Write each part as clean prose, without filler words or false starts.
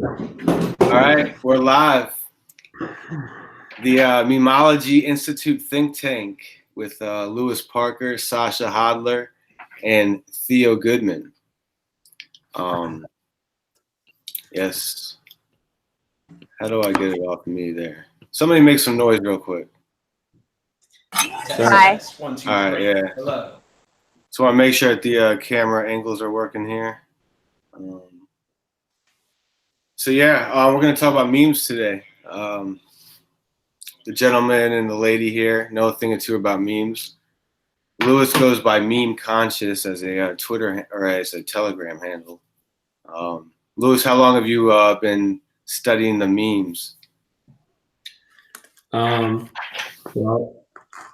All right, we're live. The Memeology Institute think tank with Lewis Parker, Sasha Hodler, and Theo Goodman. Yes. How do I get it off me there? Somebody make some noise real quick. Hi. 1, 2, 3. All right, yeah. Hello. So I want to make sure that the camera angles are working here. We're going to talk about memes today. The gentleman and the lady here know a thing or two about memes. Lewis goes by Meme Conscious as a Twitter or as a Telegram handle. Lewis, how long have you been studying the memes? Well,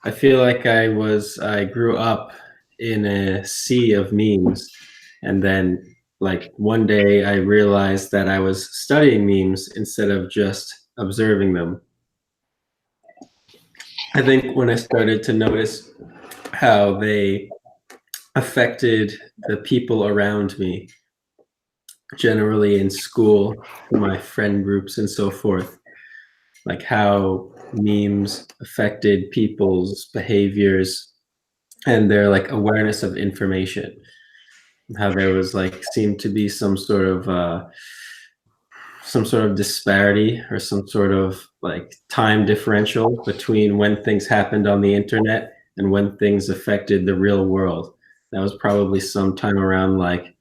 I feel like I grew up in a sea of memes, and then like one day I realized that I was studying memes instead of just observing them. I think when I started to notice how they affected the people around me, generally in school, my friend groups and so forth, like how memes affected people's behaviors and their like awareness of information, how there was like seemed to be some sort of disparity or some sort of like time differential between when things happened on the internet and when things affected the real world. That was probably sometime around like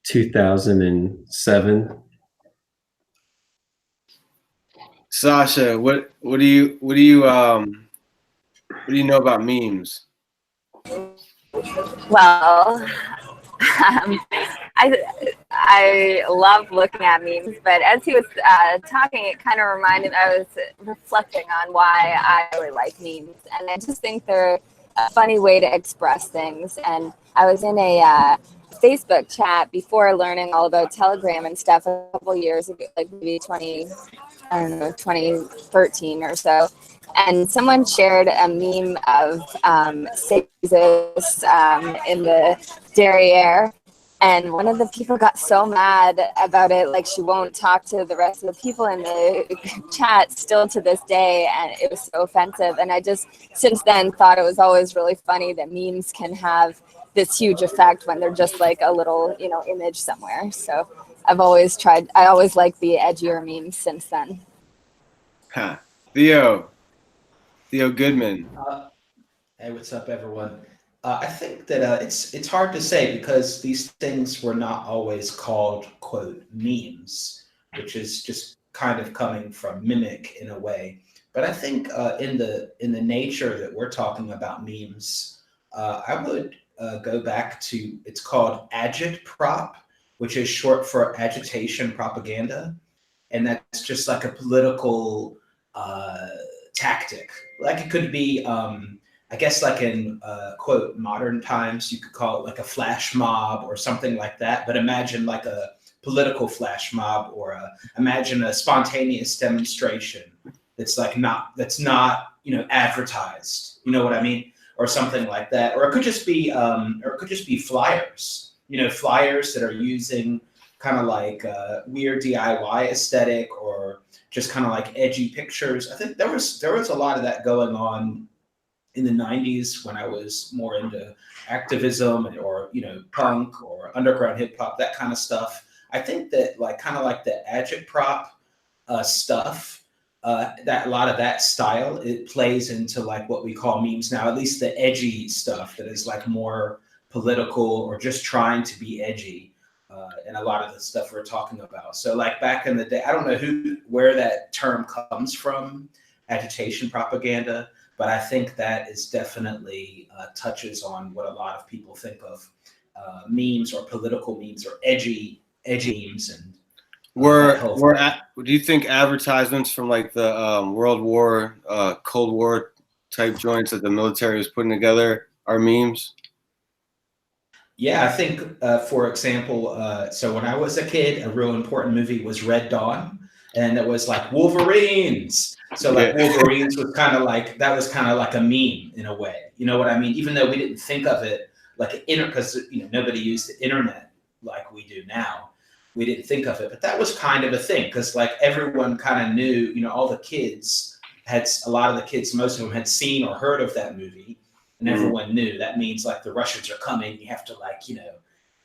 2007. Sasha, what do you know about memes? Well, I love looking at memes, but as he was talking, it kind of reminded. I was reflecting on why I really like memes, and I just think they're a funny way to express things. And I was in a Facebook chat before learning all about Telegram and stuff a couple years ago, like maybe 2013 or so. And someone shared a meme of Jesus in the derriere. And one of the people got so mad about it, like she won't talk to the rest of the people in the chat still to this day. And it was so offensive. And I just, since then, thought it was always really funny that memes can have this huge effect when they're just like a little, image somewhere. So I always like the edgier memes since then. Huh. Theo Goodman. Hey, what's up, everyone? I think that it's hard to say because these things were not always called, quote, memes, which is just kind of coming from mimic in a way. But I think in the nature that we're talking about memes, I would go back to, it's called agitprop, which is short for agitation propaganda. And that's just like a political tactic. Like it could be, I guess like in quote modern times, you could call it like a flash mob or something like that. But imagine like a political flash mob, or imagine a spontaneous demonstration that's not advertised. You know what I mean? Or something like that. Or it could just be flyers. Flyers that are using kind of like weird DIY aesthetic, or just kind of like edgy pictures. I think there was a lot of that going on in the 90s when I was more into activism or punk or underground hip hop, that kind of stuff. I think that kind of like the agitprop stuff, that a lot of that style, it plays into like what we call memes now, at least the edgy stuff that is like more political or just trying to be edgy. And a lot of the stuff we're talking about. So like back in the day, I don't know where that term comes from, agitation propaganda, but I think that is definitely touches on what a lot of people think of memes or political memes or edgy memes. And do you think advertisements from like the World War, Cold War type joints that the military was putting together are memes? Yeah, I think, for example, so when I was a kid, a real important movie was Red Dawn, and it was like Wolverines. So like Wolverines was kind of like, that was kind of like a meme in a way. You know what I mean? Even though we didn't think of it like because nobody used the internet like we do now. we didn't think of it. But that was kind of a thing because like everyone kind of knew, you know, all the kids a lot of the kids, most of them had seen or heard of that movie, and everyone knew that means like the Russians are coming. You have to like, you know,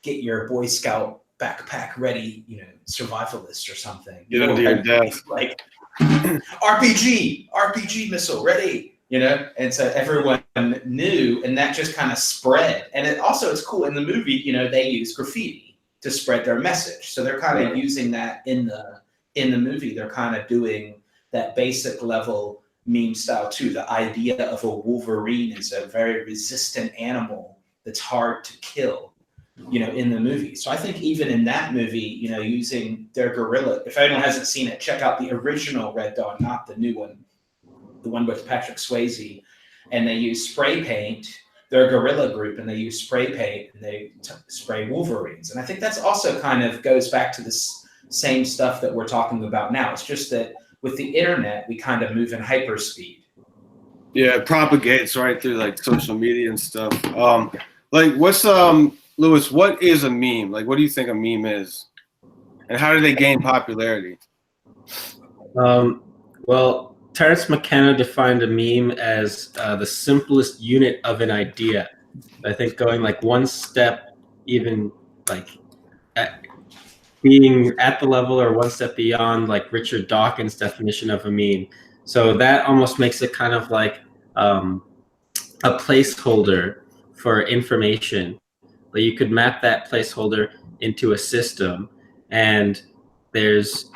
get your Boy Scout backpack ready, you know, survivalist or something. Get under your desk. Like RPG missile ready, you know? And so everyone knew, and that just kind of spread. And it's cool in the movie, you know, they use graffiti to spread their message. So they're kind of using that in the movie. They're kind of doing that basic level meme style too. The idea of a Wolverine is a very resistant animal that's hard to kill, you know, in the movie. So I think even in that movie, you know, using their gorilla, if anyone hasn't seen it, check out the original Red Dawn, not the new one, the one with Patrick Swayze. And they use spray paint. They're a guerrilla group, and they use spray paint, and they spray Wolverines. And I think that's also kind of goes back to this same stuff that we're talking about now. It's just that with the internet, we kind of move in hyperspeed. Yeah, it propagates right through like social media and stuff. Like what's Lewis, what is a meme? Like what do you think a meme is? And how do they gain popularity? Well, Terence McKenna defined a meme as the simplest unit of an idea. I think going like one step, even like being at the level or one step beyond like Richard Dawkins' definition of a meme. So that almost makes it kind of like a placeholder for information. But you could map that placeholder into a system, and it's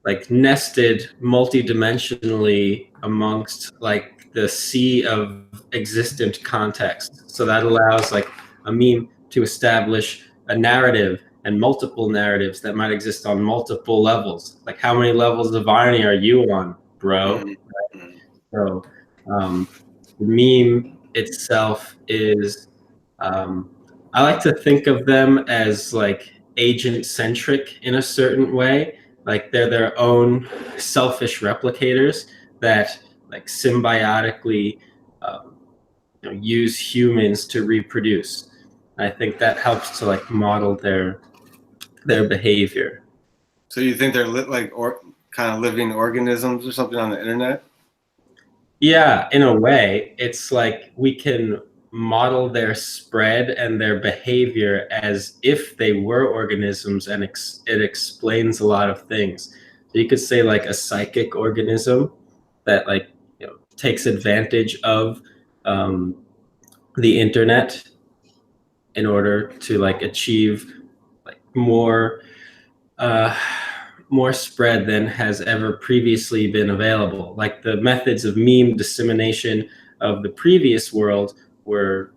like nested multi-dimensionally amongst like the sea of existent context. So that allows like a meme to establish a narrative and multiple narratives that might exist on multiple levels. Like how many levels of irony are you on, bro? So the meme itself is, I like to think of them as like agent-centric in a certain way. Like they're their own selfish replicators that like symbiotically you know, use humans to reproduce. I think that helps to like model their behavior. So you think they're kind of living organisms or something on the internet? Yeah, in a way, it's like we can model their spread and their behavior as if they were organisms, and it explains a lot of things. So you could say like a psychic organism that like, you know, takes advantage of the internet in order to like achieve like more spread than has ever previously been available. Like the methods of meme dissemination of the previous world were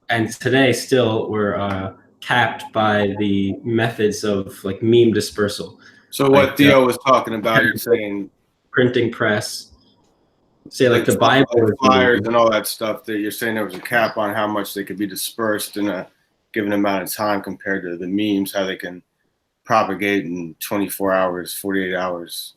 and today still were capped by the methods of like meme dispersal. So what Theo was talking about, you're saying printing press, say like the Bible, like flyers and all that stuff, that you're saying there was a cap on how much they could be dispersed in a given amount of time compared to the memes, how they can propagate in 24 hours, 48 hours.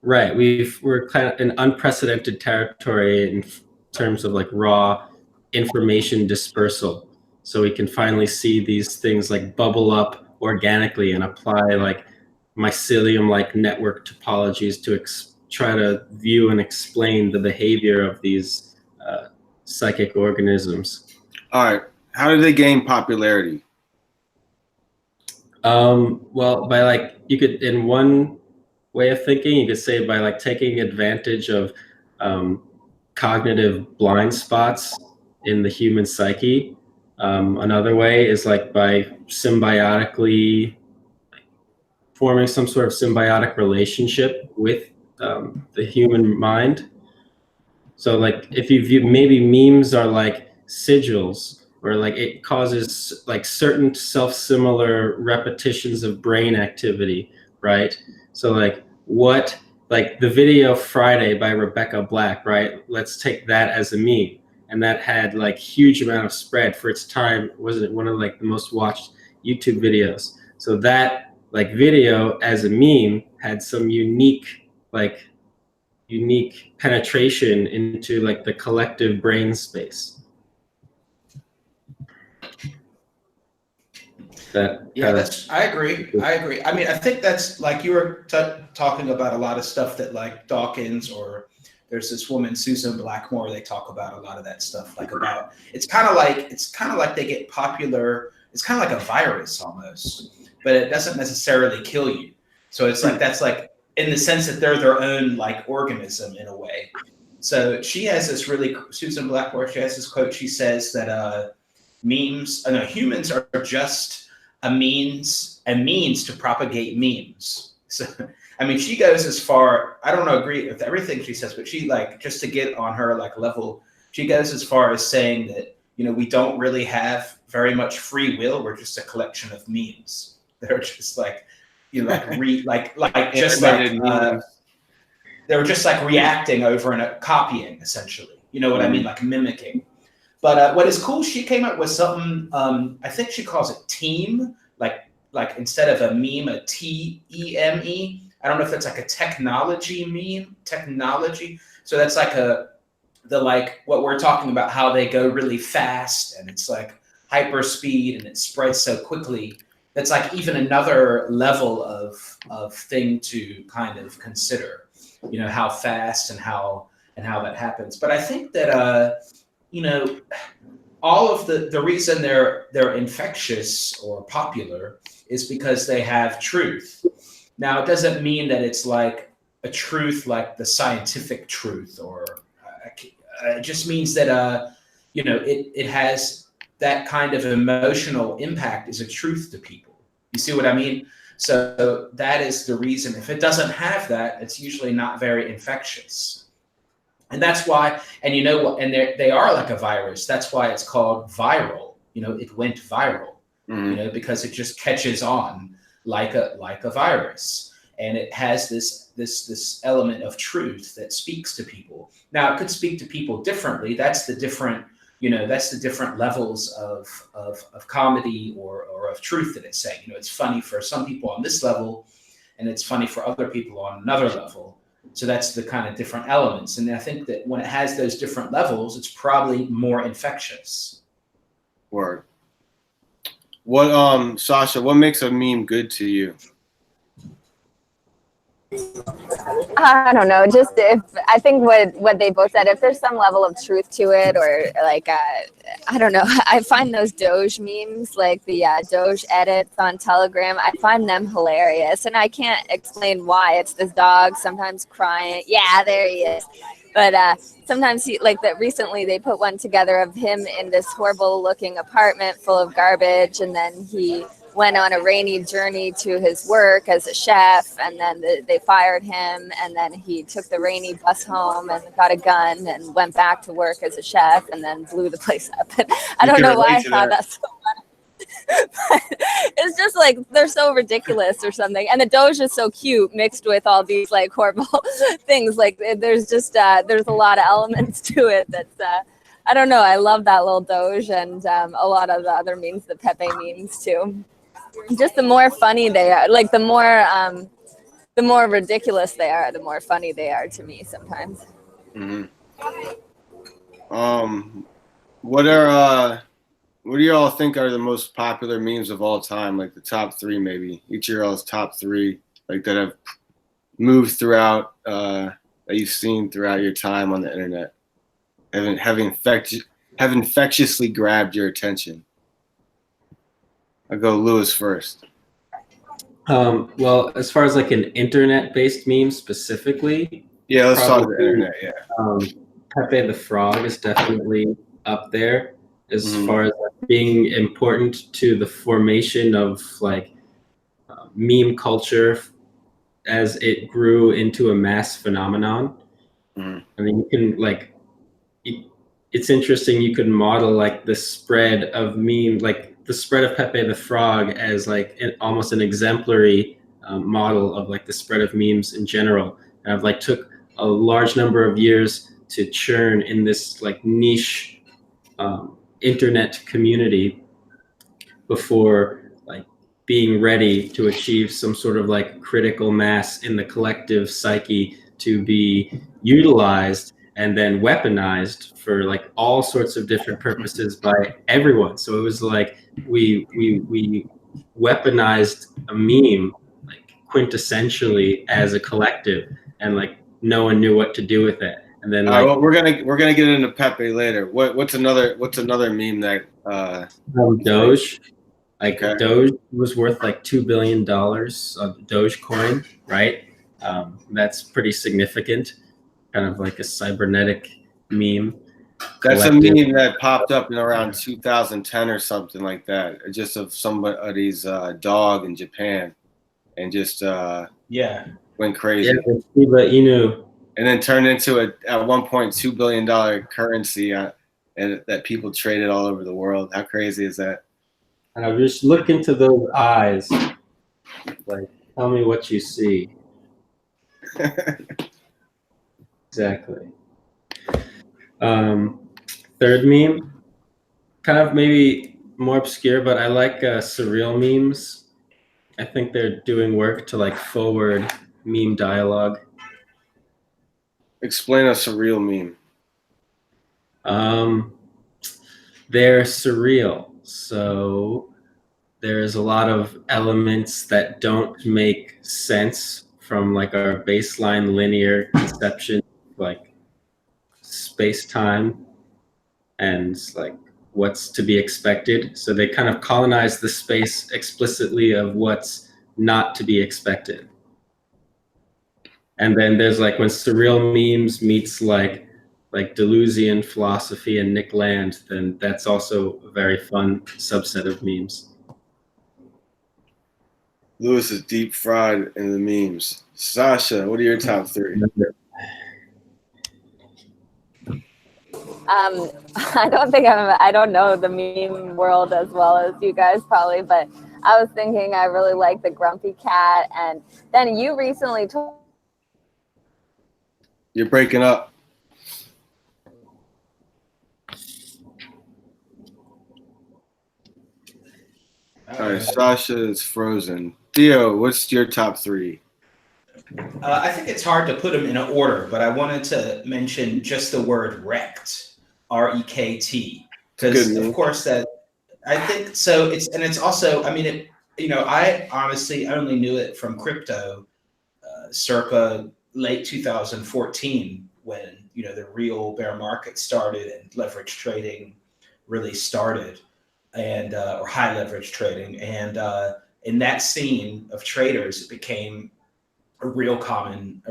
Right. We're kind of in unprecedented territory in terms of like raw information dispersal. So we can finally see these things like bubble up organically and apply like mycelium-like network topologies to try to view and explain the behavior of these psychic organisms. All right. How do they gain popularity? Well, by like, you could, in one way of thinking, you could say by like taking advantage of cognitive blind spots in the human psyche. Another way is like by symbiotically forming some sort of symbiotic relationship with the human mind. So like if you view, maybe memes are like sigils, where like it causes like certain self-similar repetitions of brain activity, right? So like what, like the video Friday by Rebecca Black, right? Let's take that as a meme. And that had like huge amount of spread for its time. Wasn't one of like the most watched YouTube videos. So that like video as a meme had some unique penetration into like the collective brain space. I agree. I mean, I think that's like you were talking about a lot of stuff that like Dawkins, or there's this woman Susan Blackmore. They talk about a lot of that stuff. Like about it's kind of like they get popular. It's kind of like a virus almost, but it doesn't necessarily kill you. So it's like that's like in the sense that they're their own like organism in a way. So she has this really Susan Blackmore. She has this quote. She says that humans are just a means to propagate memes. So I mean, she goes as far. I don't agree with everything she says, but she like just to get on her like level. She goes as far as saying that we don't really have very much free will. We're just a collection of memes. They're just like they were just like reacting over and copying essentially. You know what I mean? Like mimicking. But what is cool, she came up with something. I think she calls it team, like instead of a meme, a TEME. I don't know if that's like a technology meme. Technology. So that's like what we're talking about, how they go really fast and it's like hyper speed and it spreads so quickly. That's like even another level of thing to kind of consider. How fast and how that happens. But I think that all of the reason they're infectious or popular is because they have truth. Now, it doesn't mean that it's like a truth like the scientific truth, or it just means that it has that kind of emotional impact is a truth to people. You see what I mean? So that is the reason. If it doesn't have that, it's usually not very infectious. And that's why, and and they are like a virus. That's why it's called viral. It went viral, because it just catches on like a virus. And it has this element of truth that speaks to people. Now, it could speak to people differently. That's the different levels of comedy or of truth that it's saying. It's funny for some people on this level, and it's funny for other people on another level. So that's the kind of different elements. And I think that when it has those different levels, it's probably more infectious. Word. What, Sasha, what makes a meme good to you? I don't know. Just I think what they both said, if there's some level of truth to it, or like I don't know. I find those Doge memes, like the Doge edits on Telegram, I find them hilarious, and I can't explain why. It's this dog sometimes crying. Yeah, there he is. But sometimes recently they put one together of him in this horrible looking apartment full of garbage, and then he went on a rainy journey to his work as a chef, and then they fired him, and then he took the rainy bus home and got a gun and went back to work as a chef and then blew the place up. I don't know why I thought that so funny. But it's just like they're so ridiculous or something, and the Doge is so cute mixed with all these like horrible things. Like there's just there's a lot of elements to it that's I don't know. I love that little Doge, and a lot of the other memes, the Pepe memes too. Just the more funny they are, like the more ridiculous they are, the more funny they are to me sometimes. Mm-hmm. What do you all think are the most popular memes of all time? Like the top three, maybe each of y'all's top three, like that have moved throughout, that you've seen throughout your time on the internet, have infectiously grabbed your attention. I'll go Lewis first. Well, as far as like an internet-based meme specifically, yeah, let's talk about the internet. Yeah, Pepe the Frog is definitely up there as far as like, being important to the formation of like meme culture as it grew into a mass phenomenon. I mean, you can like, it's interesting. You could model like the spread of meme, like the spread of Pepe the Frog as like almost an exemplary model of like the spread of memes in general. And I've like took a large number of years to churn in this like niche internet community before like being ready to achieve some sort of like critical mass in the collective psyche to be utilized and then weaponized for like all sorts of different purposes by everyone. So it was like we weaponized a meme like quintessentially as a collective, and like no one knew what to do with it. And then like well, we're gonna get into Pepe later. What's another meme that Doge. Like okay. Doge was worth like $2 billion of Dogecoin, right? That's pretty significant. Kind of like a cybernetic meme. That's a collective. meme that popped up in around 2010 or something like that. Just of somebody's dog in Japan, and just went crazy. Yeah, the Shiba Inu. And then turned into at $1.2 billion currency, and that people traded all over the world. How crazy is that? And I just look into those eyes. Like, tell me what you see. Exactly. Third meme, kind of maybe more obscure, but I like surreal memes. I think they're doing work to like forward meme dialogue. Explain a surreal meme. They're surreal. So there's a lot of elements that don't make sense from like our baseline linear conception, like space-time and like what's to be expected. So they kind of colonize the space explicitly of what's not to be expected. And then there's like when surreal memes meets like Deleuzian philosophy and Nick Land, then that's also a very fun subset of memes. Lewis is deep fried in the memes. Sasha, what are your top three? I don't know the meme world as well as you guys probably, but I was thinking I really like the grumpy cat. And then you recently told. You're breaking up. All right, Sasha is frozen. Theo, what's your top three? I think it's hard to put them in an order, but I wanted to mention just the word wrecked, R-E-K-T, because of course that I think so. It's also, I mean, I honestly only knew it from crypto, circa late 2014, when the real bear market started and leverage trading really started, and or high leverage trading, and in that scene of traders, it became a real common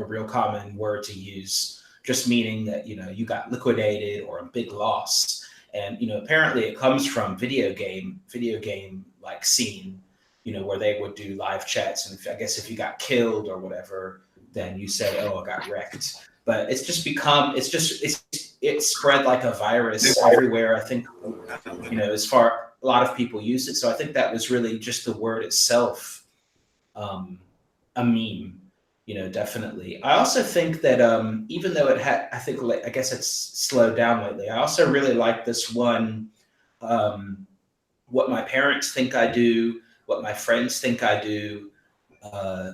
word to use, just meaning that you got liquidated or a big loss. And apparently it comes from video game like scene, where they would do live chats, and I guess if you got killed or whatever, then you say, oh, I got wrecked. But it's just become it spread like a virus everywhere. I think as far a lot of people use it, so I think that was really just the word itself, a meme. Definitely. I also think that even though it had, I guess it's slowed down lately. I also really like this one, what my parents think I do, what my friends think I do,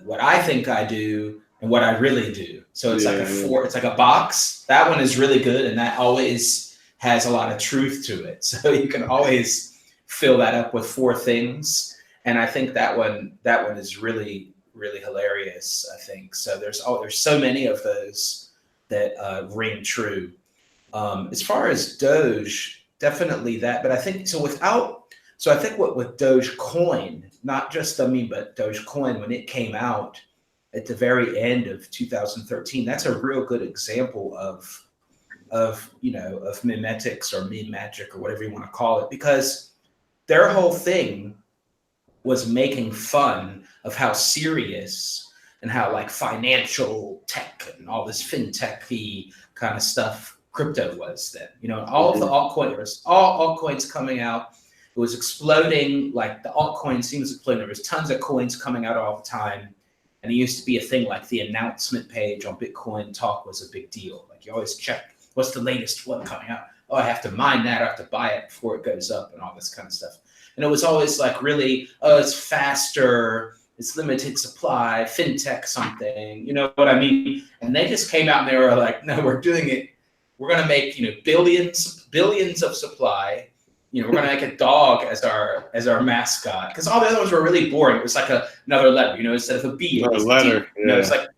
what I think I do, and what I really do. So it's it's like a box. That one is really good, and that always has a lot of truth to it. So you can always fill that up with 4 things. And I think that one is really hilarious, I think. So there's so many of those that ring true. As far as Doge, definitely that. But I think I think with Dogecoin, not just but Dogecoin, when it came out at the very end of 2013, that's a real good example of memetics or meme magic or whatever you want to call it, because their whole thing was making fun of how serious and how like financial tech and all this fintech-y kind of stuff crypto was then. All of the altcoins, all altcoins coming out, it was exploding. Like the altcoin scene was exploding. There was tons of coins coming out all the time. And it used to be a thing, like the announcement page on Bitcoin Talk was a big deal. Like you always check, what's the latest one coming out? Oh, I have to mine that. I have to buy it before it goes up and all this kind of stuff. And it was always like really, oh, it's faster, it's limited supply, fintech something, you know what I mean? And they just came out and they were like, no, we're doing it. We're going to make, billions of supply, We're gonna make a dog as our mascot, because all the other ones were really boring. It was like another letter, instead of a B, it was a D. It's like,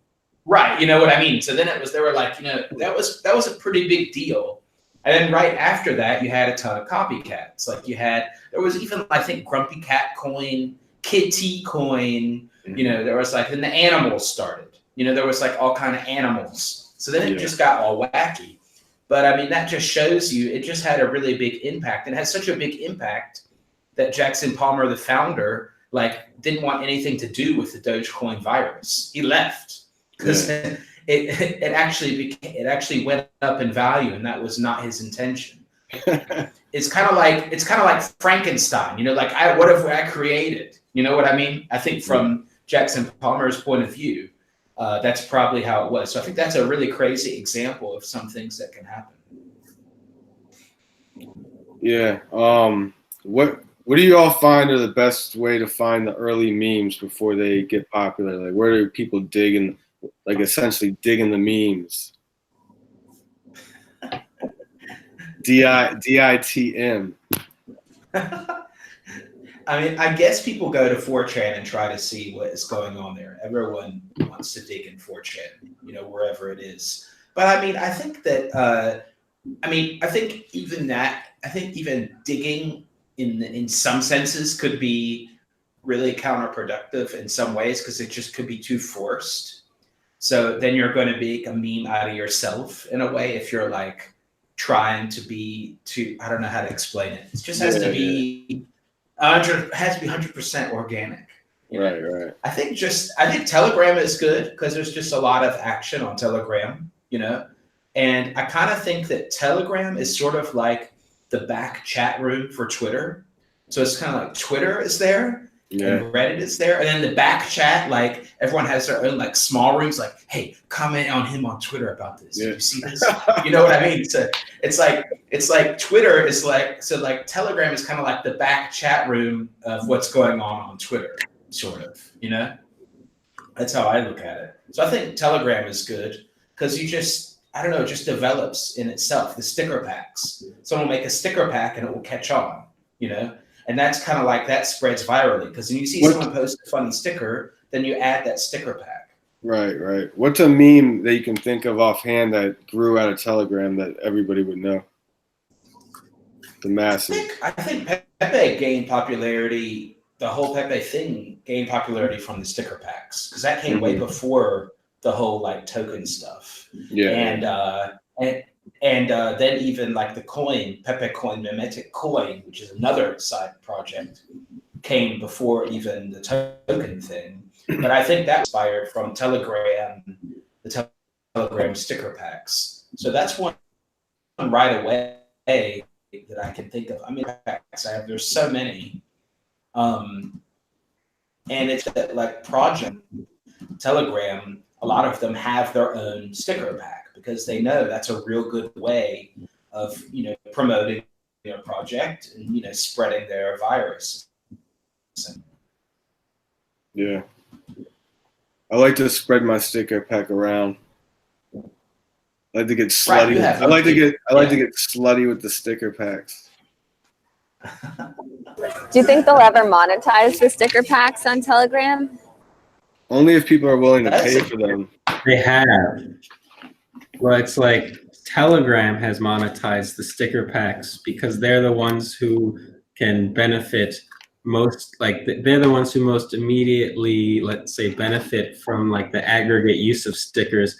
right, you know what I mean? So then they were like, that was a pretty big deal. And then right after that, you had a ton of copycats. Like there was even, I think, Grumpy Cat Coin, Kitty Coin. There was like, then the animals started. There was like all kind of animals. So then it just got all wacky. But I mean, that just shows you, it just had a really big impact. And it had such a big impact that Jackson Palmer, the founder, didn't want anything to do with the Dogecoin virus. He left because it actually went up in value, and that was not his intention. It's kind of like Frankenstein. What have I created? You know what I mean? I think from Jackson Palmer's point of view, that's probably how it was. So I think that's a really crazy example of some things that can happen. Yeah. What do you all find are the best way to find the early memes before they get popular? Like, where do people dig in, essentially dig in the memes? DITM. I mean, I guess people go to 4chan and try to see what is going on there. Everyone wants to dig in 4chan, wherever it is. But I mean, I think that, I think even digging in some senses could be really counterproductive in some ways, because it just could be too forced. So then you're going to make a meme out of yourself in a way, if you're trying to be I don't know how to explain it. It just has to be 100% organic. Right. I think Telegram is good because there's just a lot of action on Telegram, and I kind of think that Telegram is sort of like the back chat room for Twitter. So it's kind of like Twitter is there and Reddit is there, and then the back chat, everyone has their own small rooms, hey, comment on him on Twitter about this. Did you see this? You know what I mean? So it's like Twitter is Telegram is kind of like the back chat room of what's going on Twitter, sort of, That's how I look at it. So I think Telegram is good because it just develops in itself. The sticker packs. Someone will make a sticker pack and it will catch on, And that's kind of that spreads virally, because when you see someone post a funny sticker, then you add that sticker pack. Right. What's a meme that you can think of offhand that grew out of Telegram that everybody would know? The masses. I think Pepe gained popularity. The whole Pepe thing gained popularity from the sticker packs, because that came way before the whole token stuff. Yeah. And then even the coin, Pepe coin, Memetic coin, which is another side project, came before even the token thing. But I think that inspired from Telegram, the Telegram sticker packs. So that's one right away that I can think of. I mean, there's so many. And it's that project Telegram, a lot of them have their own sticker pack, because they know that's a real good way of promoting their project and spreading their virus. Yeah, I like to spread my sticker pack around. I like to get slutty. I like to get slutty with the sticker packs. Do you think they'll ever monetize the sticker packs on Telegram? Only if people are willing to pay for them. They have. Well, it's like Telegram has monetized the sticker packs because they're the ones who can benefit most, they're the ones who most immediately, let's say, benefit from the aggregate use of stickers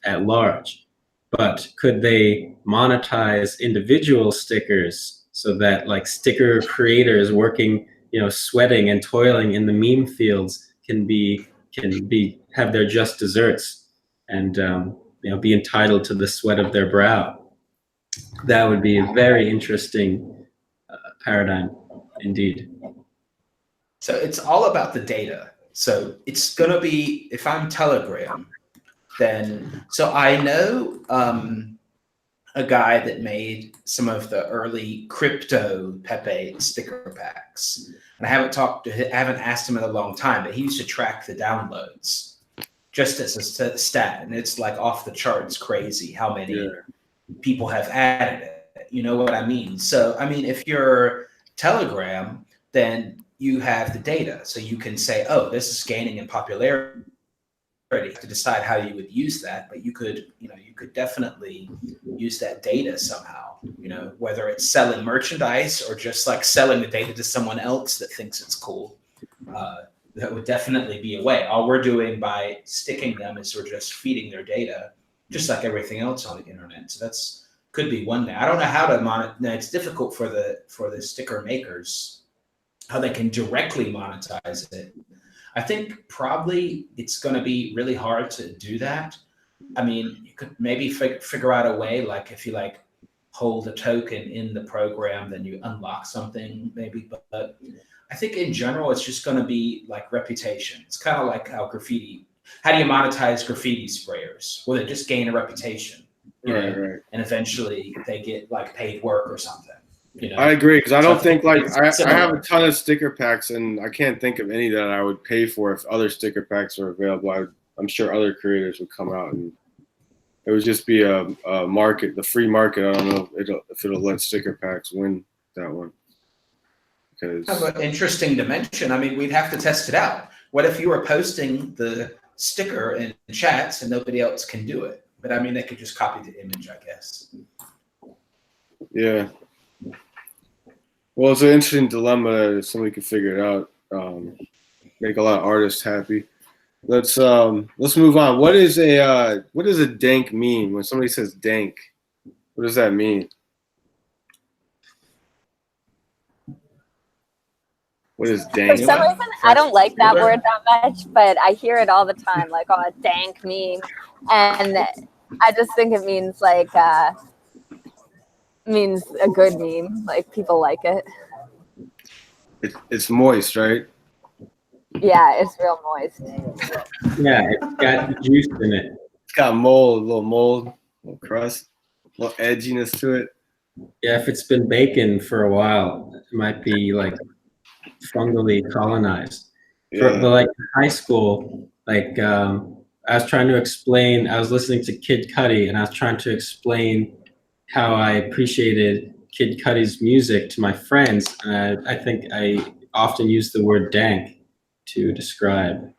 at large. But could they monetize individual stickers so that sticker creators working, sweating and toiling in the meme fields can have their just desserts and be entitled to the sweat of their brow? That would be a very interesting paradigm indeed. So it's all about the data. So it's going to be, if I'm Telegram, then, so I know a guy that made some of the early crypto Pepe sticker packs. And I haven't asked him in a long time, but he used to track the downloads just as a stat. And it's off the charts crazy how many people have added it. You know what I mean? So, I mean, if you're Telegram, then you have the data. So you can say, oh, this is gaining in popularity, to decide how you would use that. But you could, you could definitely use that data somehow, whether it's selling merchandise or just like selling the data to someone else that thinks it's cool. That would definitely be a way. All we're doing by sticking them is we're just feeding their data, just like everything else on the internet. So that's could be one way. I don't know how to monetize. Now, it's difficult for the sticker makers, how they can directly monetize it. I think probably it's going to be really hard to do that. I mean, you could maybe figure out a way, like if you like hold a token in the program, then you unlock something maybe. But I think in general, it's just going to be like reputation. It's kind of like how graffiti. How do you monetize graffiti sprayers? Well, they just gain a reputation, Right. And eventually they get like paid work or something. I agree, because I So don't think like I similar. have a ton of sticker packs, and I can't think of any that I would pay for if other sticker packs are available. I'm sure other creators would come out, and it would just be a market, the free market. I don't know if it'll let sticker packs win that one. Because Have an interesting dimension. I mean, we'd have to test it out. What if you were posting the sticker in chats and nobody else can do it? But I mean, they could just copy the image, I guess. yeah. Well, it's an interesting dilemma that if somebody could figure it out, make a lot of artists happy. Let's move on. What is a dank meme? When somebody says dank, what does that mean? What is For dank? some reason, I don't like that word that much, but I hear it all the time, like, oh, a dank meme. And I just think it means like, means a good meme. Like people like it. It's moist, right? Yeah, it's real moist. Yeah, it's got juice in it. It's got mold, a little crust, a little edginess to it. Yeah, if it's been baking for a while, it might be like fungally colonized. Yeah. But like in high school, like I was trying to explain, I was listening to Kid Cudi, and I was trying to explain how I appreciated Kid Cudi's music to my friends. And I think I often use the word dank to describe.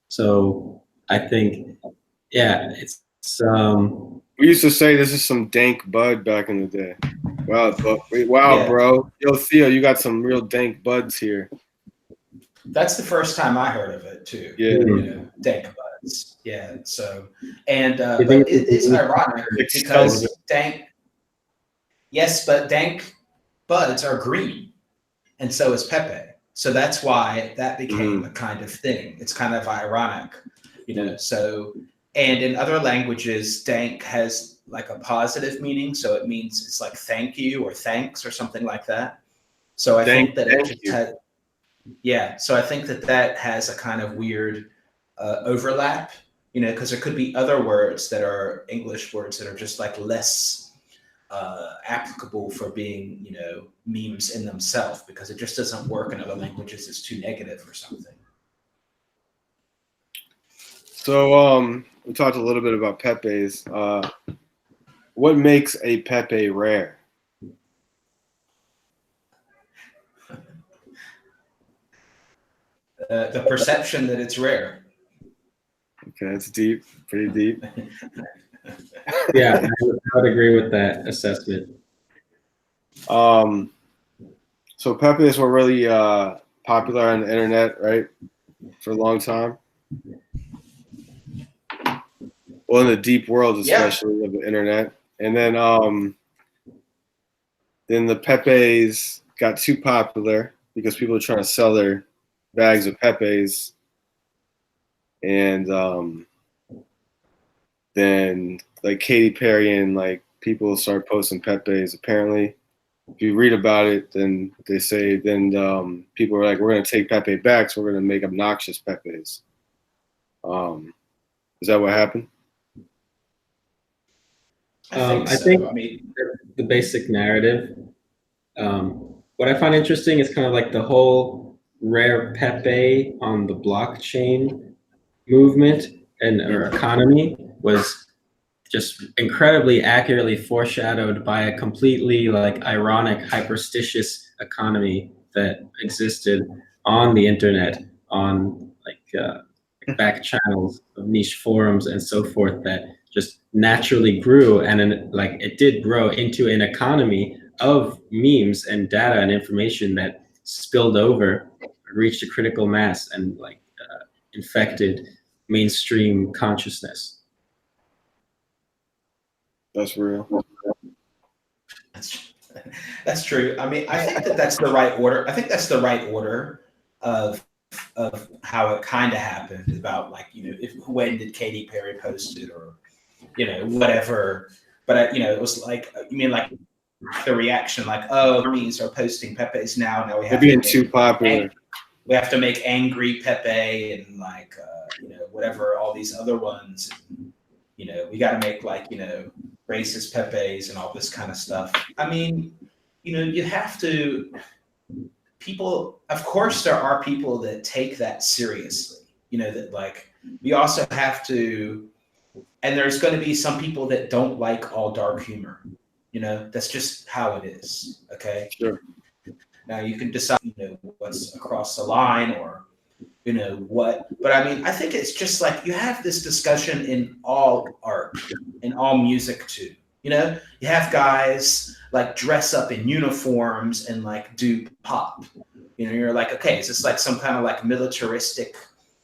So I think, yeah, it's We used to say this is some dank bud back in the day. Wow, Yeah. bro. Yo, Theo, you got some real dank buds here. That's the first time I heard of it too. Yeah. Dank buds. Yeah. So, and You but think it is ironic because dank. Yes, but dank buds are green, and so is pepe. So that's why that became a kind of thing. It's kind of ironic, So, and in other languages, dank has like a positive meaning. So it means it's like thank you or thanks or something like that. So I think that it just had. Yeah, so I think that has a kind of weird overlap, because there could be other words that are English words that are just like less applicable for being, memes in themselves, because it just doesn't work in other languages. It's too negative or something. So we talked a little bit about peppes. What makes a pepe rare? The perception that it's rare. Okay, it's deep, pretty deep. yeah, I would agree with that assessment. So peppes were really popular on the internet, right, for a long time. Well, in the deep world, especially of the internet, and then the peppes got too popular because people were trying to sell their bags of peppes, and then like Katy Perry and like people start posting peppes. Apparently, if you read about it, then they say people are like, we're going to take pepe back, so we're going to make obnoxious peppes. Is that what happened? I think I mean, the basic narrative. What I find interesting is kind of like the whole rare pepe on the blockchain movement or economy was just incredibly accurately foreshadowed by a completely like ironic hyperstitious economy that existed on the internet, on back channels of niche forums and so forth, that just naturally grew, and like it did grow into an economy of memes and data and information that spilled over, reached a critical mass, and infected mainstream consciousness. That's real. That's true. I mean, I think that that's the right order. I think that's the right order of how it kind of happened. About like, you know, when did Katy Perry post it, or, you know, whatever. But you know, it was like, you mean like the reaction, like, oh, armies are posting peppes now. Now we have They're being too popular. We have to make angry Pepe and like you know, whatever, all these other ones. And, you know, we got to make like, you know, racist Pepes and all this kind of stuff. I mean, you know, you have to. People, of course, there are people that take that seriously. You know, that like, we also have to, and there's going to be some people that don't like all dark humor. You know, that's just how it is. Okay. Sure. Now you can decide, you know, what's across the line, or, you know, what. But I mean, I think it's just like, you have this discussion in all art, in all music too. You know, you have guys like dress up in uniforms and like do pop. You know, you're like, okay, is this like some kind of like militaristic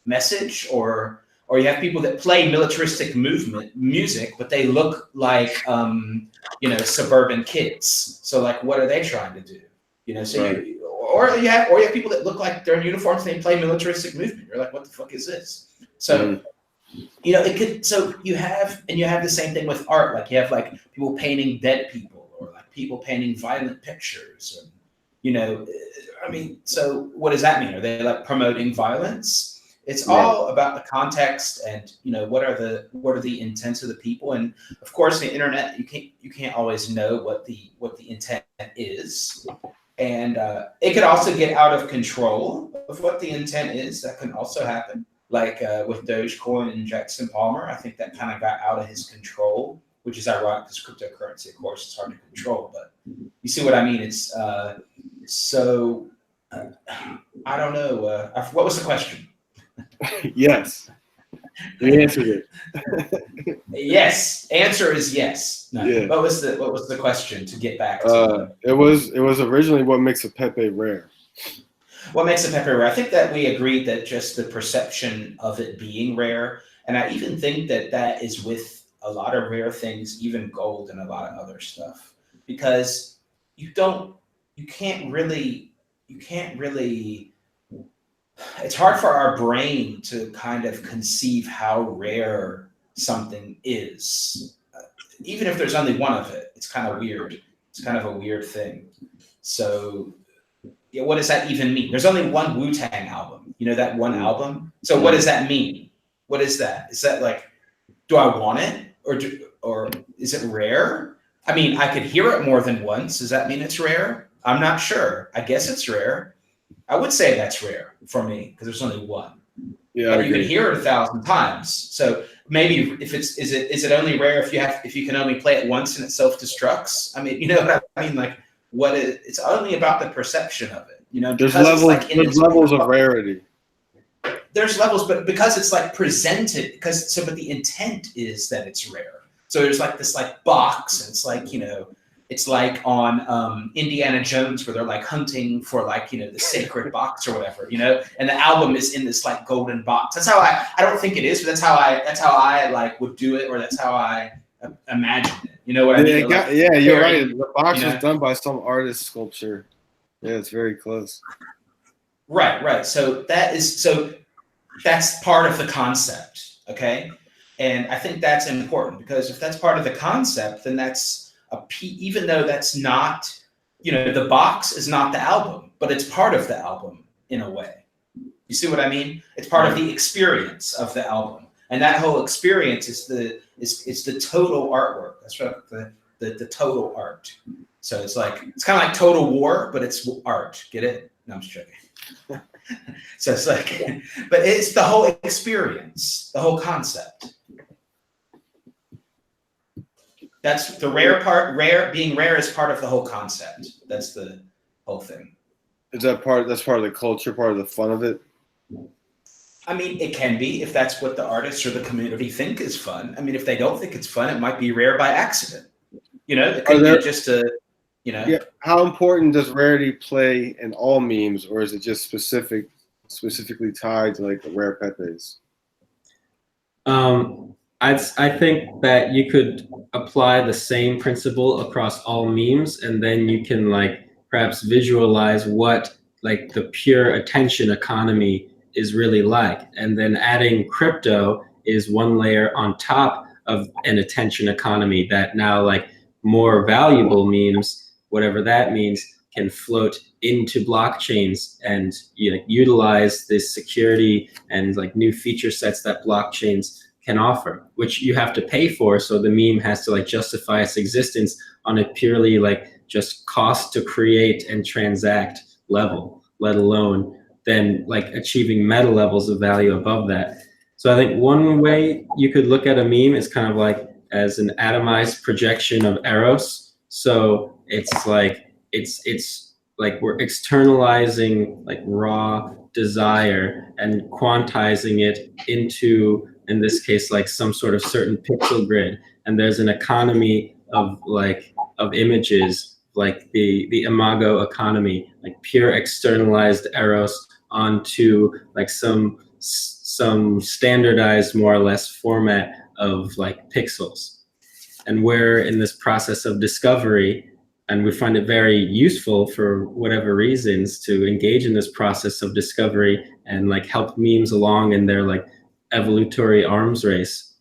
message, or you have people that play militaristic music, but they look like you know, suburban kids. So like, what are they trying to do? You know, so right. Or you have people that look like they're in uniforms and they play militaristic movement. You're like, what the fuck is this? So you know, it could. So you have the same thing with art. Like, you have like people painting dead people, or like people painting violent pictures. And, you know, I mean, so what does that mean? Are they like promoting violence? It's all about the context, and, you know, what are the intents of the people. And of course, the internet, you can't always know what the intent is. And it could also get out of control of what the intent is. That can also happen. Like with Dogecoin and Jackson Palmer, I think that kind of got out of his control, which is ironic because cryptocurrency, of course, is hard to control. But you see what I mean? It's so I don't know. What was the question? Yes. You answered it. Yes. Answer is yes. No. Yeah. What was the question, to get back to? It was originally, what makes a Pepe rare? What makes a Pepe rare? I think that we agreed that just the perception of it being rare, and I even think that is with a lot of rare things, even gold and a lot of other stuff, because you can't really. It's hard for our brain to kind of conceive how rare something is. Even if there's only one of it, it's kind of weird. It's kind of a weird thing. So, yeah, what does that even mean? There's only one Wu-Tang album. You know, that one album? So what does that mean? What is that? Is that like, do I want it? Or is it rare? I mean, I could hear it more than once. Does that mean it's rare? I'm not sure. I guess it's rare. I would say that's rare for me because there's only one. Yeah, but you can hear it 1,000 times. So maybe if is it only rare if you can only play it once and it self-destructs? I mean, you know what I mean? Like, it's only about the perception of it. You know, there's levels of rarity. There's levels, but because it's like presented, but the intent is that it's rare. So there's like this like box, and it's like, you know, it's like on Indiana Jones, where they're like hunting for like, you know, the sacred box or whatever, you know, and the album is in this like golden box. That's how I don't think it is, but that's how I like would do it, or that's how I imagine it. You know what I mean? Yeah, you're right. The box was done by some artist sculpture. Yeah, it's very close. Right. So that's part of the concept, okay? And I think that's important, because if that's part of the concept, then that's even though that's not, you know, the box is not the album, but it's part of the album in a way. You see what I mean? It's part of the experience of the album, and that whole experience is the total artwork. That's what the total art. So it's kind of like Total War, but it's art. Get it? No, I'm just joking. So it's like, but it's the whole experience, the whole concept. That's the rare part. Being rare is part of the whole concept. That's the whole thing. Is that part? That's part of the culture, part of the fun of it. I mean, it can be if that's what the artists or the community think is fun. I mean, if they don't think it's fun, it might be rare by accident. You know, it could be just a, you know. Yeah. How important does rarity play in all memes, or is it just specifically tied to like the rare peppes? I think that you could apply the same principle across all memes, and then you can like perhaps visualize what like the pure attention economy is really like. And then adding crypto is one layer on top of an attention economy that now like more valuable memes, whatever that means, can float into blockchains and utilize this security and like new feature sets that blockchains can offer, which you have to pay for. So the meme has to like justify its existence on a purely like just cost to create and transact level, let alone then like achieving meta levels of value above that. So I think one way you could look at a meme is kind of like as an atomized projection of Eros. So it's like we're externalizing like raw desire and quantizing it into, in this case, like some sort of certain pixel grid. And there's an economy of images, like the imago economy, like pure externalized Eros onto like some standardized, more or less, format of like pixels. And we're in this process of discovery, and we find it very useful for whatever reasons to engage in this process of discovery and like help memes along in their like evolutionary arms race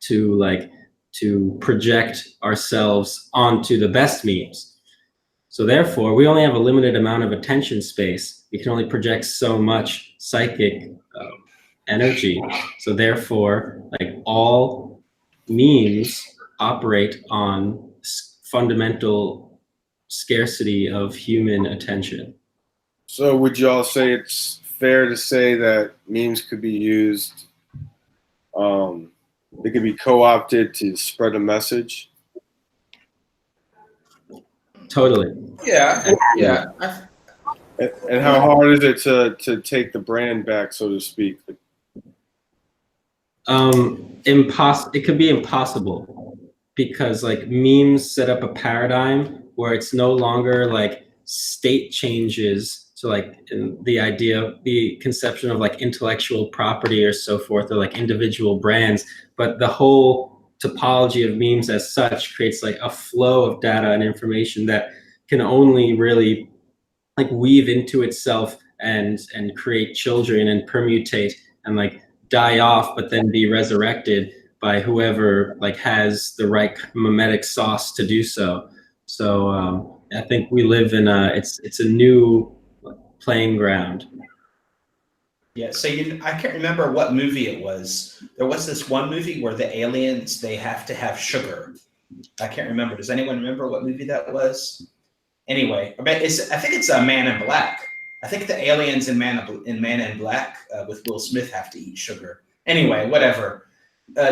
to project ourselves onto the best memes. So therefore, we only have a limited amount of attention space. We can only project so much psychic energy. So therefore, like all memes operate on fundamental scarcity of human attention. So would you all say it's fair to say that memes could be used, they could be co-opted to spread a message? Totally. Yeah. And how hard is it to take the brand back, so to speak? It could be impossible, because like memes set up a paradigm where it's no longer like state changes to like the conception of like intellectual property or so forth, or like individual brands, but the whole topology of memes as such creates like a flow of data and information that can only really like weave into itself and create children and permutate and like die off, but then be resurrected by whoever like has the right mimetic sauce to do so. So I think we live in it's a new playing ground. Yeah, so I can't remember what movie it was. There was this one movie where the aliens, they have to have sugar. I can't remember. Does anyone remember what movie that was? Anyway, I think it's Man in Black. I think the aliens in Man in Black with Will Smith have to eat sugar. Anyway, whatever.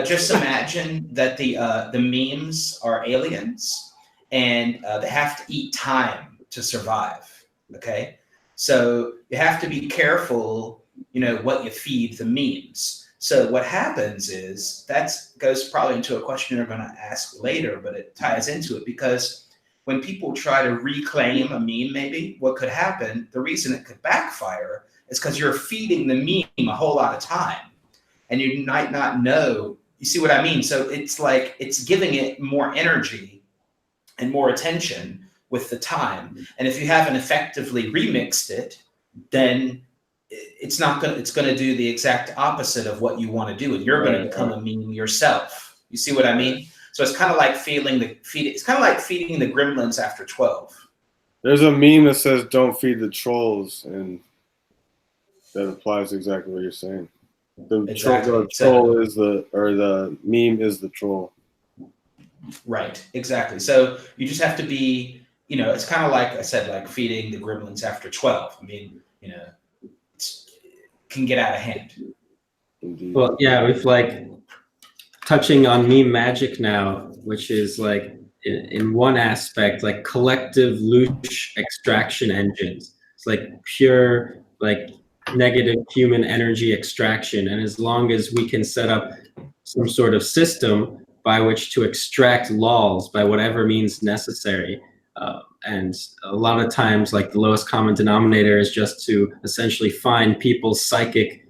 Just imagine that the memes are aliens, and they have to eat time to survive. Okay, so you have to be careful, what you feed the memes. So what happens is that goes probably into a question you're going to ask later, but it ties into it, because when people try to reclaim a meme, maybe what could happen, the reason it could backfire is because you're feeding the meme a whole lot of time, and you might not know. You see what I mean? So it's like it's giving it more energy and more attention with the time. And if you haven't effectively remixed it, then it's going to do the exact opposite of what you want to do, and you're going to become a meme yourself. You see what I mean? So it's kind of like feeding the gremlins after 12. There's a meme that says "Don't feed the trolls," and that applies exactly what you're saying. The meme is the troll. Right, exactly. So you just have to be, it's kind of like I said, like feeding the gremlins after 12. I mean, it can get out of hand. Indeed. Well, yeah, with like touching on meme magic now, which is like in one aspect like collective loosh extraction engines. It's like pure like negative human energy extraction, and as long as we can set up some sort of system by which to extract lols by whatever means necessary, and a lot of times like the lowest common denominator is just to essentially find people's psychic